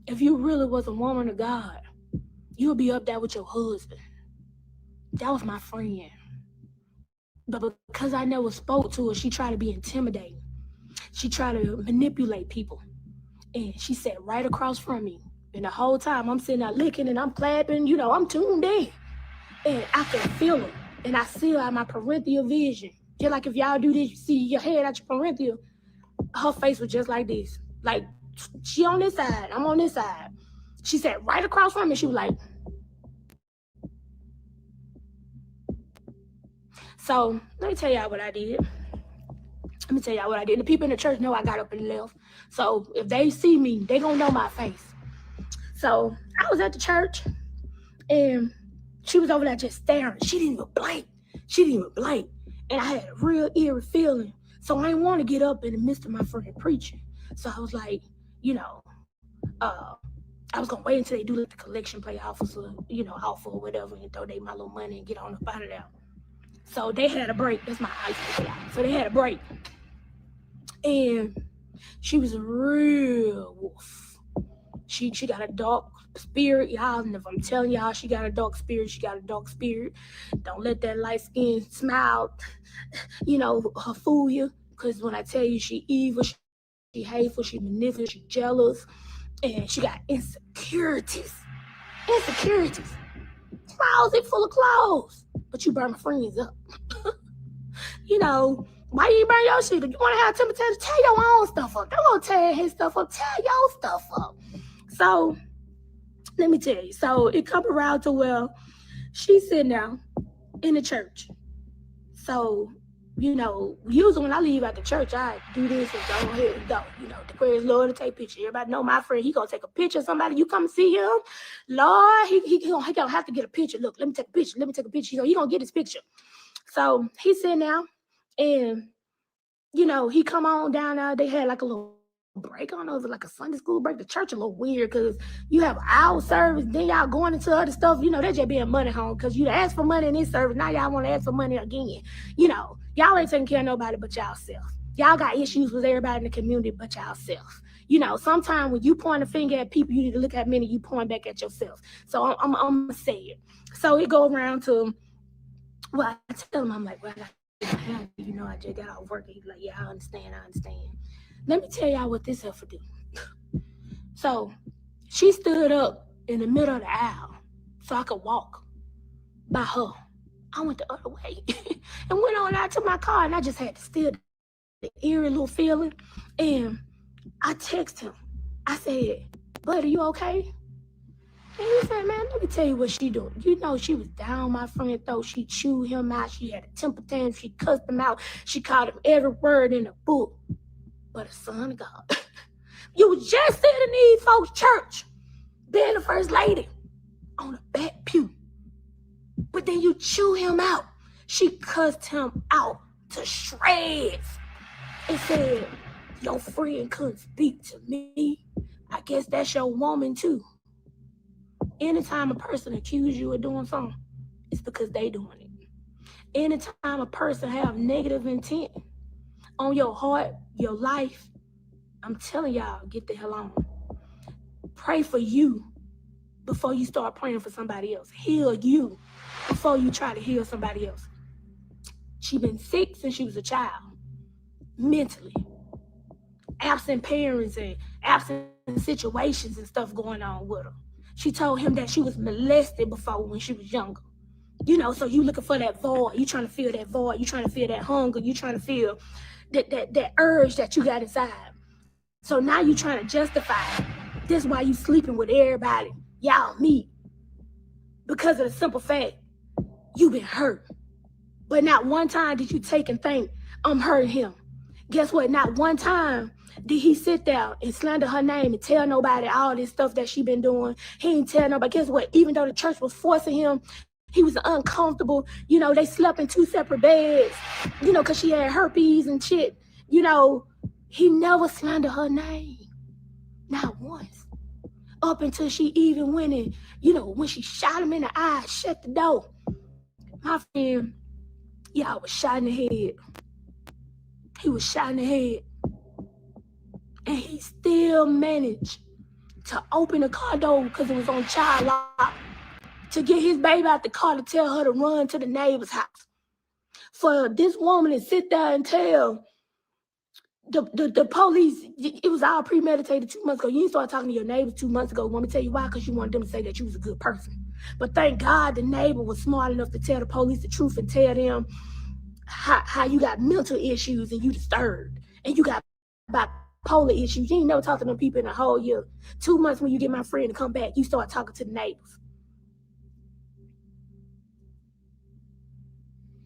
Speaker 6: If you really was a woman of God, you'll be up there with your husband. That was my friend. But because I never spoke to her, she tried to be intimidating. She tried to manipulate people. And she sat right across from me. And the whole time I'm sitting there licking and I'm clapping, you know, I'm tuned in. And I can feel her. And I see her out my parental vision. Just like if y'all do this, you see your head out your parental. Her face was just like this. Like, she on this side, I'm on this side. She sat right across from me. She was like. So, let me tell y'all what I did. The people in the church know I got up and left. So, if they see me, they gonna know my face. So, I was at the church, and she was over there just staring. She didn't even blink. And I had a real eerie feeling. So, I didn't want to get up in the midst of my friend preaching. So, I was like, you know, I was going to wait until they do the collection play offer or whatever, and donate my little money and get on up out of there. So, they had a break. That's my ice cream. So, they had a break. And she was a real wolf. She got a dark spirit, y'all. And if I'm telling y'all she got a dark spirit, she got a dark spirit. Don't let that light skin smile, her fool you. Because when I tell you she evil, she hateful, she manipulative, she jealous, and she got insecurities. Closet full of clothes. But you burn my friends up. Why you burn your shit? You want to have Timothy tear your own stuff up. Don't want to tear his stuff up. Tear your stuff up. So, let me tell you. So it come around to, well, she's sitting down in the church. So, you know, usually when I leave out the church, I do this and go ahead and go. You know, declare his Lord to take picture. Everybody know my friend, he gonna take a picture of somebody. You come see him, Lord, he gonna have to get a picture. Look, let me take a picture. Let me take a picture. You know, he gonna get his picture. So he's sitting down, and you know, he come on down there. They had like a little break. I don't know if it was like a Sunday school break. The church a little weird because you have our service, then y'all going into other stuff. You know, they just being money home because you asked for money in this service. Now y'all want to ask for money again. You know, y'all ain't taking care of nobody but y'all self. Y'all got issues with everybody in the community but y'all self. You know, sometimes when you point a finger at people, you need to look at many, you point back at yourself. So I'm going to say it. So it go around to, well, I tell him, I'm like, well, you know, I just got off work. He's like, yeah, I understand. Let me tell y'all what this heifer do. So she stood up in the middle of the aisle so I could walk by her. I went the other way and went on out to my car, and I just had to steal the eerie little feeling. And I texted him. I said, buddy, you okay? And he said, man, let me tell you what she doing. You know, she was down my friend throat. She chewed him out. She had a temper tantrum. She cussed him out. She called him every word in the book but a son of God. You was just sitting in these folks' church, being the first lady on the back pew. But then you chew him out. She cussed him out to shreds and said, your friend couldn't speak to me. I guess that's your woman too. Anytime a person accuses you of doing something, it's because they doing it. Anytime a person have negative intent on your heart, your life, I'm telling y'all, get the hell on. Pray for you before you start praying for somebody else. Heal you before you try to heal somebody else. She been sick since she was a child, mentally. Absent parents and absent situations and stuff going on with her. She told him that she was molested before when she was younger. You know, so you looking for that void. You trying to feel that void. You trying to feel that hunger. You trying to feel that urge that you got inside. So now you trying to justify it. This is why you sleeping with everybody. Y'all meet. Because of the simple fact, you been hurt. But not one time did you take and think, I'm hurting him. Guess what? Not one time did he sit there and slander her name and tell nobody all this stuff that she been doing. He ain't tell nobody. Guess what? Even though the church was forcing him, he was uncomfortable. You know, they slept in 2 separate beds, you know, because she had herpes and shit. You know, he never slandered her name. Not once. Up until she even went in, you know, when she shot him in the eye, shut the door. My friend, y'all was shot in the head. He was shot in the head. And he still managed to open the car door because it was on child lock to get his baby out the car to tell her to run to the neighbor's house. For this woman to sit there and tell the police, it was all premeditated 2 months ago. You didn't start talking to your neighbors 2 months ago. Want me to tell you why? Because you wanted them to say that you was a good person. But thank God the neighbor was smart enough to tell the police the truth and tell them how you got mental issues and you disturbed. And you got bipolar issues. You ain't never talked to them people in a whole year. 2 months when you get my friend to come back, you start talking to the neighbors.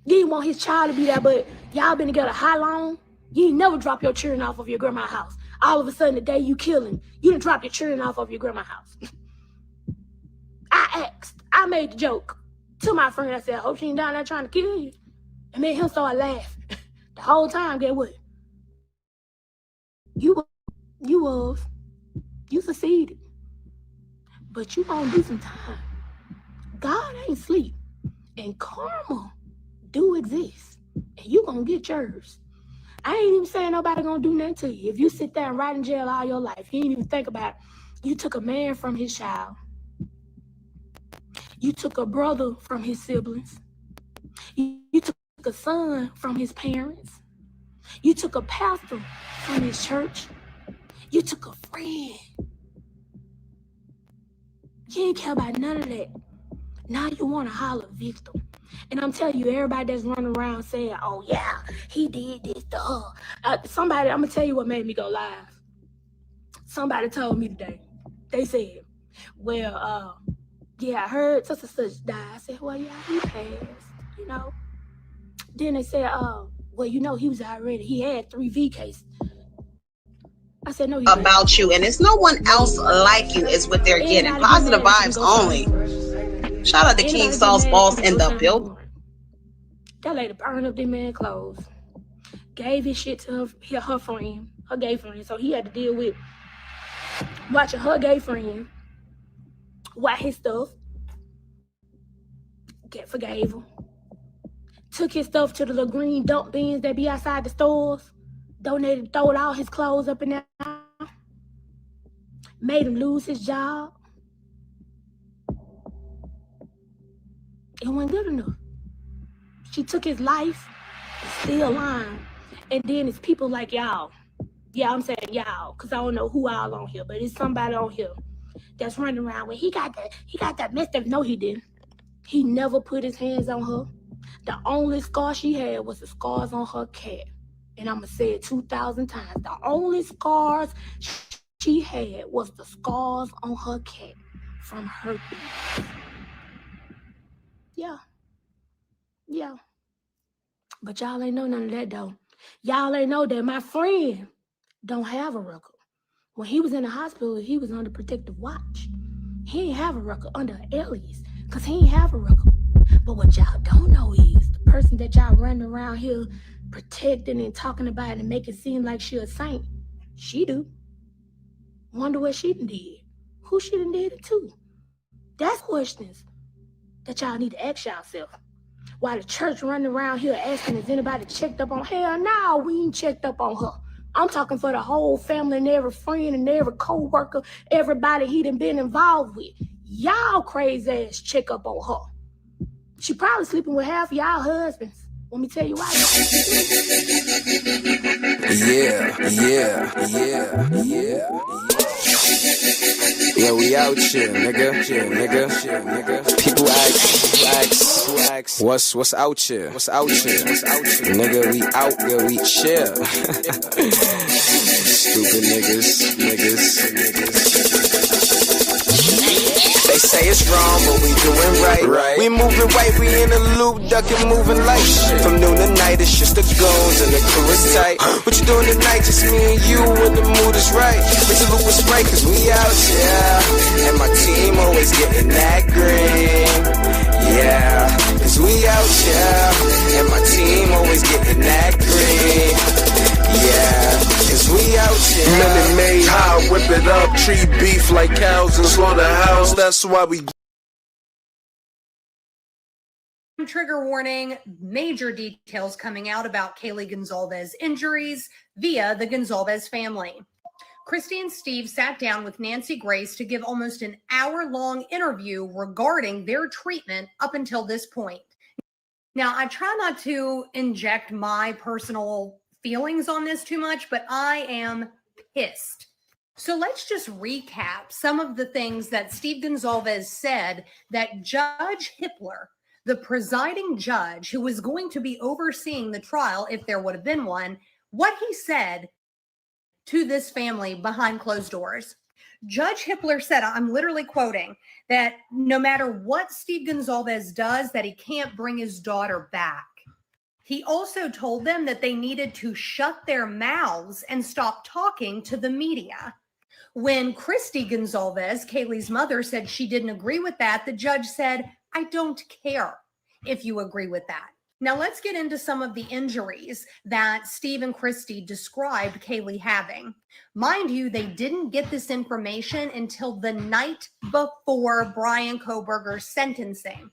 Speaker 6: You didn't want his child to be there, but y'all been together how long? You ain't never drop your children off of your grandma's house. All of a sudden, the day you kill him, you didn't drop your children off of your grandma's house. I made the joke to my friend. I said, I hope she ain't down there trying to kill you. And made him start laughing. The whole time, get what? You succeeded. But you gonna do some time. God ain't sleep. And karma do exist. And you gonna get yours. I ain't even saying nobody gonna do nothing to you. If you sit there and rot in jail all your life, you ain't even think about it. You took a man from his child. You took a brother from his siblings. You took a son from his parents. You took a pastor from his church. You took a friend. You ain't care about none of that. Now you want to holler victim. And I'm telling you, everybody that's running around saying, oh yeah, he did this to her. Somebody, I'm going to tell you what made me go live. Somebody told me today. They said, Well, yeah, I heard such and such died. I said, well, yeah, he passed, you know. Then they said, well, you know, he had 3 V cases. I said, no, he didn't.
Speaker 5: About you, and it's no one else like you is what they're getting. Positive vibes only. Shout out to King Saul's boss in the building.
Speaker 6: That lady burned up that man's clothes. Gave his shit to her friend, her gay friend. So he had to deal with watching her gay friend watch his stuff. Forgave him. Took his stuff to the little green dump bins that be outside the stores. Donated, throwed all his clothes up in there. Made him lose his job. It wasn't good enough. She took his life, still lying. And then it's people like y'all. Yeah, I'm saying y'all, because I don't know who all on here, but it's somebody on here that's running around when he got that mischief. No, he didn't. He never put his hands on her. The only scar she had was the scars on her cat. And I'm going to say it 2,000 times. The only scars she had was the scars on her cat from herpes. Yeah. Yeah. But y'all ain't know none of that, though. Y'all ain't know that my friend don't have a record. When he was in the hospital, he was under protective watch. He ain't have a record under an alias because he ain't have a record. But what y'all don't know is the person that y'all running around here protecting and talking about and making it seem like she a saint, she do. Wonder what she done did. Who she done did it to? That's questions that y'all need to ask yourself. While the church running around here asking, is anybody checked up on her? No, we ain't checked up on her. I'm talking for the whole family and every friend and every co-worker, everybody he done been involved with. Y'all crazy ass check up on her. She probably sleeping with half y'all husbands. Let me tell you why.
Speaker 1: Yeah, we out here, nigga. People ask, what's out here? Nigga, we out here, we chill. Stupid niggas. They say it's wrong, but we doing right. We moving right, we in a loop, ducking, moving light. From noon to night, it's just the goons and the crew is tight. What you doing tonight? Just me and you when the mood is right. But the loop is right, cause we out, yeah. And my team always getting that green. Yeah, cause we out, yeah. And my team always getting that green. Yeah, cause we out here.
Speaker 2: Minute Maid high, whip it up, treat beef like cows in slaughterhouse. That's why we.
Speaker 7: Trigger warning, major details coming out about Kaylee Gonzalez's injuries via the Gonzalez family. Christy and Steve sat down with Nancy Grace to give almost an hour-long interview regarding their treatment up until this point. Now, I try not to inject my personal feelings on this too much, but I am pissed. So let's just recap some of the things that Steve Gonzalez said that Judge Hippler, the presiding judge who was going to be overseeing the trial if there would have been one, what he said to this family behind closed doors. Judge Hippler said, I'm literally quoting, that no matter what Steve Gonzalez does, that he can't bring his daughter back. He also told them that they needed to shut their mouths and stop talking to the media. When Christy Gonzalez, Kaylee's mother, said she didn't agree with that, the judge said, I don't care if you agree with that. Now let's get into some of the injuries that Steve and Christy described Kaylee having. Mind you, they didn't get this information until the night before Brian Kohberger's sentencing.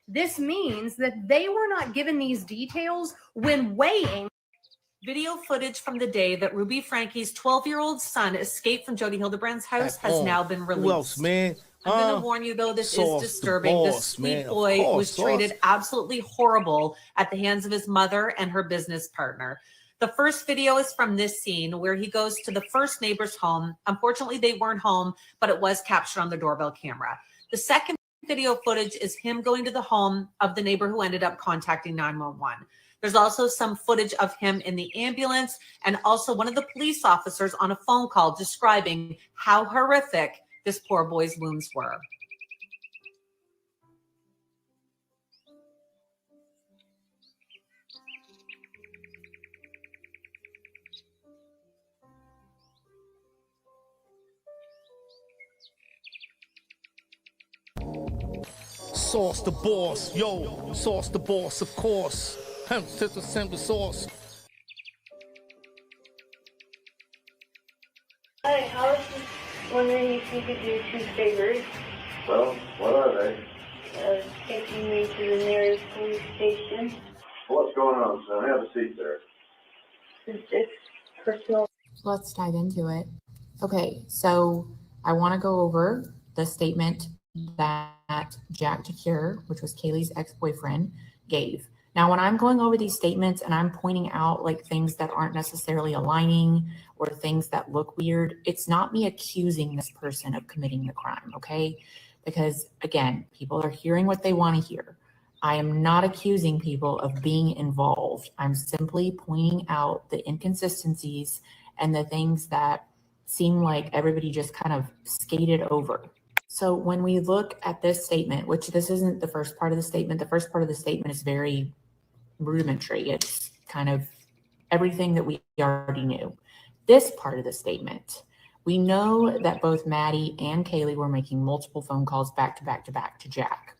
Speaker 7: This means that they were not given these details when weighing.
Speaker 8: Video footage from the day that Ruby Frankie's 12-year-old son escaped from Jody Hildebrand's house has now been released.
Speaker 9: Who else, man?
Speaker 8: I'm going to warn you, though, this is disturbing. This sweet boy was treated absolutely horrible at the hands of his mother and her business partner. The first video is from this scene where he goes to the first neighbor's home. Unfortunately, they weren't home, but it was captured on the doorbell camera. The second video footage is him going to the home of the neighbor who ended up contacting 911. There's also some footage of him in the ambulance and also one of the police officers on a phone call describing how horrific this poor boy's wounds were.
Speaker 9: Sauce the boss, yo, sauce the boss, of course. Hemp to the simple sauce.
Speaker 10: Hi, I was just wondering if you could do 2 favors.
Speaker 11: Well, what are they?
Speaker 10: Taking me to the nearest police station.
Speaker 11: What's going on, son? Have a seat there.
Speaker 10: Is this personal?
Speaker 12: Let's dive into it. Okay, so I want to go over the statement that Jack Takir, which was Kaylee's ex-boyfriend, gave. Now, when I'm going over these statements and I'm pointing out like things that aren't necessarily aligning or things that look weird, it's not me accusing this person of committing the crime, okay? Because again, people are hearing what they want to hear. I am not accusing people of being involved. I'm simply pointing out the inconsistencies and the things that seem like everybody just kind of skated over. So when we look at this statement, which this isn't the first part of the statement, the first part of the statement is very rudimentary. It's kind of everything that we already knew. This part of the statement, we know that both Maddie and Kaylee were making multiple phone calls back to back to back to Jack.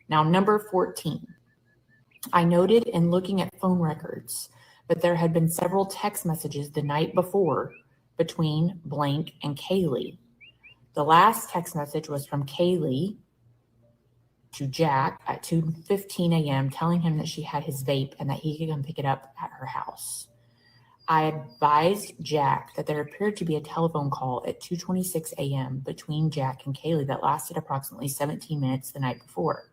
Speaker 12: Now, number 14, I noted in looking at phone records that there had been several text messages the night before between blank and Kaylee. The last text message was from Kaylee to Jack at 2:15 a.m. telling him that she had his vape and that he could come pick it up at her house. I advised Jack that there appeared to be a telephone call at 2:26 a.m. between Jack and Kaylee that lasted approximately 17 minutes the night before.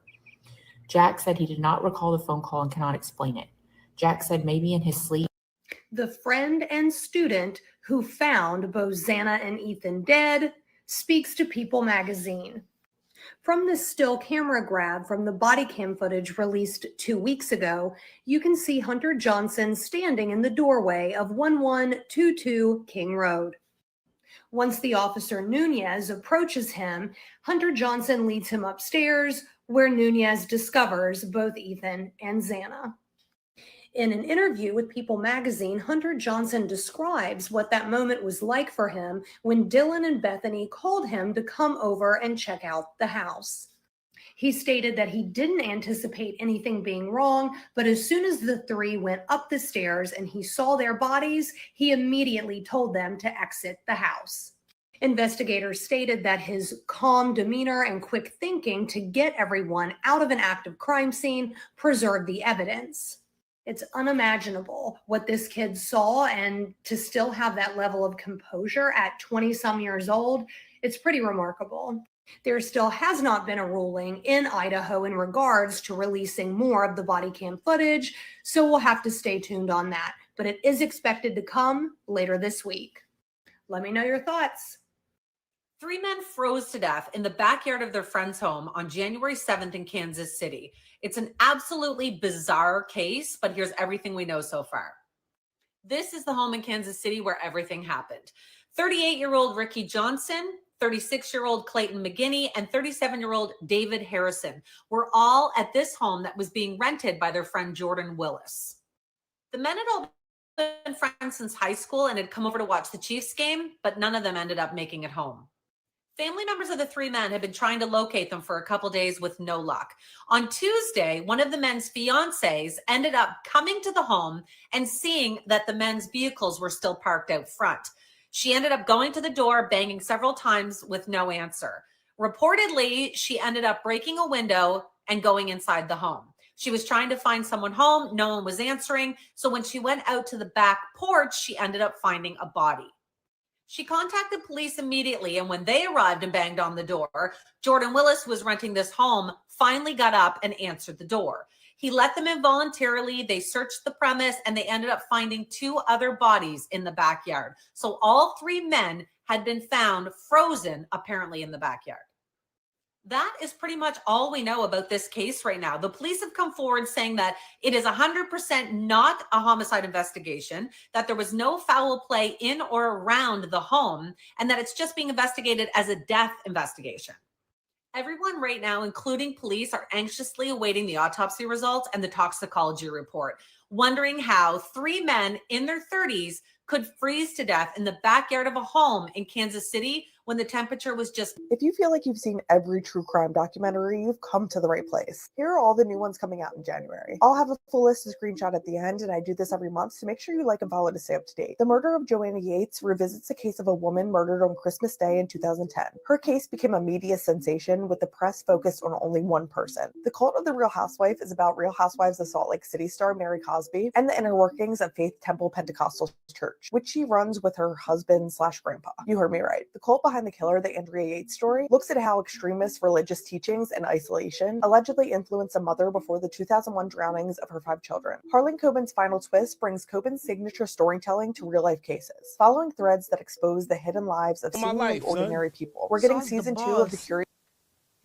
Speaker 12: Jack said he did not recall the phone call and cannot explain it. Jack said maybe in his sleep.
Speaker 7: The friend and student who found both Xana and Ethan dead speaks to People magazine. From this still camera grab from the body cam footage released 2 weeks ago, you can see Hunter Johnson standing in the doorway of 1122 King Road. Once the officer Nunez approaches him, Hunter Johnson leads him upstairs where Nunez discovers both Ethan and Xana. In an interview with People magazine, Hunter Johnson describes what that moment was like for him when Dylan and Bethany called him to come over and check out the house. He stated that he didn't anticipate anything being wrong, but as soon as the three went up the stairs and he saw their bodies, he immediately told them to exit the house. Investigators stated that his calm demeanor and quick thinking to get everyone out of an active crime scene preserved the evidence. It's unimaginable what this kid saw, and to still have that level of composure at 20-some years old, it's pretty remarkable. There still has not been a ruling in Idaho in regards to releasing more of the body cam footage, so we'll have to stay tuned on that. But it is expected to come later this week. Let me know your thoughts.
Speaker 8: 3 men froze to death in the backyard of their friend's home on January 7th in Kansas City. It's an absolutely bizarre case, but here's everything we know so far. This is the home in Kansas City where everything happened. 38-year-old Ricky Johnson, 36-year-old Clayton McGinney, and 37-year-old David Harrison were all at this home that was being rented by their friend Jordan Willis. The men had all been friends since high school and had come over to watch the Chiefs game, but none of them ended up making it home. Family members of the 3 men had been trying to locate them for a couple days with no luck. On Tuesday, one of the men's fiancés ended up coming to the home and seeing that the men's vehicles were still parked out front. She ended up going to the door, banging several times with no answer. Reportedly, she ended up breaking a window and going inside the home. She was trying to find someone home. No one was answering. So when she went out to the back porch, she ended up finding a body. She contacted police immediately, and when they arrived and banged on the door, Jordan Willis, who was renting this home, finally got up and answered the door. He let them in voluntarily. They searched the premise, and they ended up finding 2 other bodies in the backyard. So all 3 men had been found frozen, apparently, in the backyard. That is pretty much all we know about this case right now. The police have come forward saying that it is 100% not a homicide investigation, that there was no foul play in or around the home, and that it's just being investigated as a death investigation. Everyone right now, including police, are anxiously awaiting the autopsy results and the toxicology report, wondering how 3 men in their 30s could freeze to death in the backyard of a home in Kansas City when the temperature was just...
Speaker 13: If you feel like you've seen every true crime documentary, you've come to the right place. Here are all the new ones coming out in January. I'll have a full list to screenshot at the end, and I do this every month, so make sure you like and follow to stay up to date. The murder of Joanna Yates revisits the case of a woman murdered on Christmas Day in 2010. Her case became a media sensation, with the press focused on only one person. The Cult of the Real Housewife is about Real Housewives of Salt Lake City star Mary Cosby and the inner workings of Faith Temple Pentecostal Church, which she runs with her husband/grandpa. You heard me right. The cult behind the killer, the Andrea Yates story, looks at how extremist religious teachings and isolation allegedly influenced a mother before the 2001 drownings of her 5 children. Harlan Coben's final twist brings Coben's signature storytelling to real-life cases, following threads that expose the hidden lives of seemingly ordinary people. We're getting season 2 of the Curious.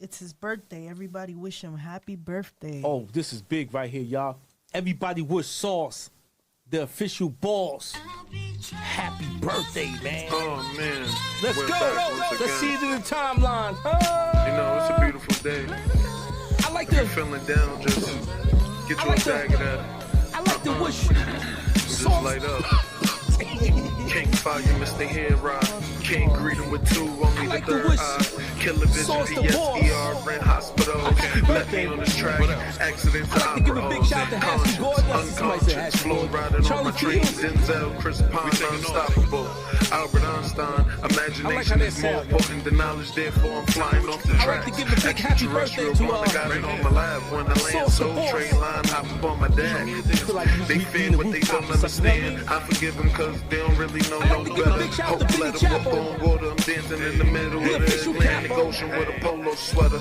Speaker 14: It's his birthday. Everybody wish him happy birthday.
Speaker 9: Oh, this is big right here, y'all. Everybody wish Sauce, the official boss, happy birthday, man.
Speaker 2: Oh, man.
Speaker 9: Let's
Speaker 2: We're
Speaker 9: go.
Speaker 2: back once
Speaker 9: Let's see
Speaker 2: again.
Speaker 9: it in the timeline.
Speaker 2: You know, it's a beautiful day.
Speaker 9: I like
Speaker 2: if you're feeling down, just get you a bag of that.
Speaker 9: I like the wish.
Speaker 2: Just light up. Can't fire Mr. Head Rock. Can't greet him with 2, only the third eye. Killer vision, PSER, ran hospital. Let me on this track. Accidents to operas. Unconscious. Flow riding on my train. Denzel, Chris Pine, unstoppable. Albert Einstein. Imagination is more important than knowledge, therefore I'm flying off the track. Extraterrestrial one, I got it on my lab. When I land, Soul Train line, hop up on my dad. They fear what they don't understand. I forgive them cause they don't really know no better. Hope let them walk on water. I'm dancing in the middle of the Atlantic Ocean with a polo sweater.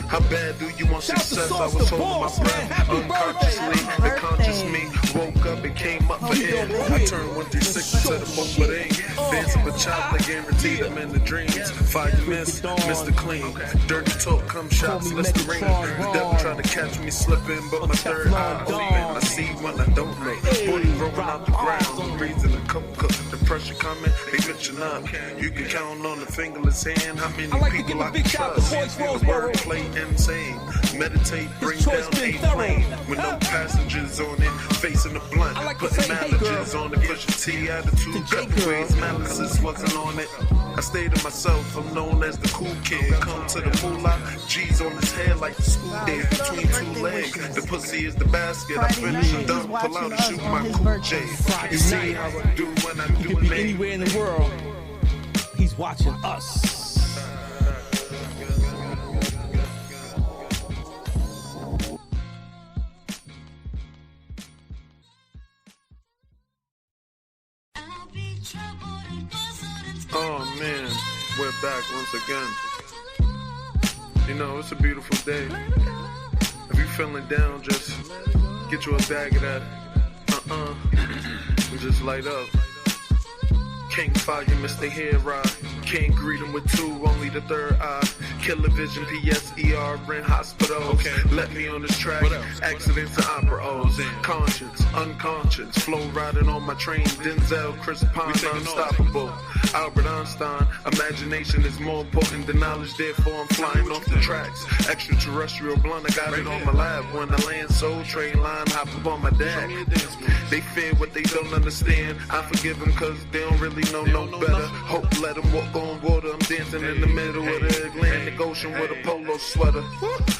Speaker 2: How bad do you want success? I was holding my breath unconsciously. The conscious me woke up and came up for air. I turned 136 to the boom, dancing with child, I guaranteed them in the dreams. Fire miss, Mr. Clean. Dirty talk, come shots, Listerine. The devil tried to catch me slipping, but my third eye open. I see when I don't know. Body rolling out the ground, no reason to come cook. The pressure coming, they bitching up. You can count on the fingerless hand how many people I can trust. The wordplay insane. Meditate, bring down a plane with no passengers on it. Facing the blunt, putting managers on it. Push T attitude, cut the ways, malice wasn't on it. I stayed to myself, I'm known as the cool kid. Come to the moolah, G's on his head like the school day between 2 legs. The pussy is the basket, I finish and done, pull out and shoot my cool J. You see how I do when I do
Speaker 9: it. Anywhere in the world, he's watching us.
Speaker 2: Oh man, we're back once again. You know, it's a beautiful day. If you're feeling down, just get you a bag of that. And just light up. Can't fire Mr. Head Rock. Can't greet him with 2, only the third eye. Killer vision, PSER, ran hospital. Let me on this track. Accidents to operas. Conscience, unconscious. Flow riding on my train. Denzel, Chris Pine, unstoppable. Albert Einstein. Imagination is more important than knowledge, therefore I'm flying off the tracks. Extraterrestrial blunt, I got it on my lab. When I land, Soul Train line, hop up on my dad. They fear what they don't understand. I forgive them cause they don't really know no better. Hope let them walk on water. I'm dancing in the middle of the Atlantic Ocean with a polo sweater.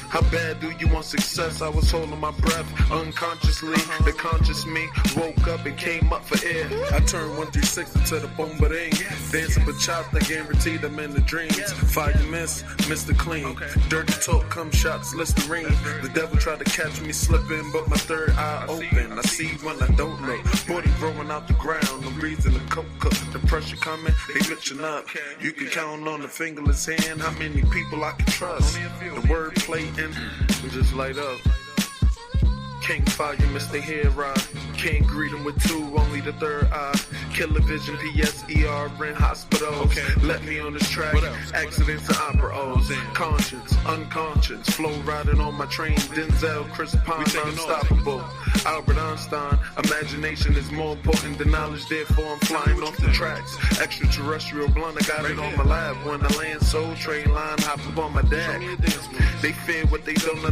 Speaker 2: How bad do you want success? I was holding my breath unconsciously. The conscious me woke up and came up for air. I turned 136 into the boom, but ain't dancing with chopped. I guaranteed them in the dreams. Fire miss, Mr. Clean. Dirty talk, come shots, Listerine. The devil tried to catch me slipping, but my third eye open. I see when I don't know. Body growing out the ground, no reason to cook. The pressure coming, they bitching up. You can count on the fingerless hand how many people I can trust. The wordplay in, just light up. Can't fire Mr. Head Rock. Can't greet them with two, only the third eye. Killer vision, PSER in hospital. Let me on this track. Accidents and opera O's. Conscience, unconscious. Flow riding on my train. Denzel, Chris Pine, unstoppable. Albert Einstein. Imagination is more important than knowledge. Therefore, I'm flying off the tracks. Extraterrestrial blunt, I got it on my lab. When I land Soul Train line, hop up on my dad. They fear what they don't understand.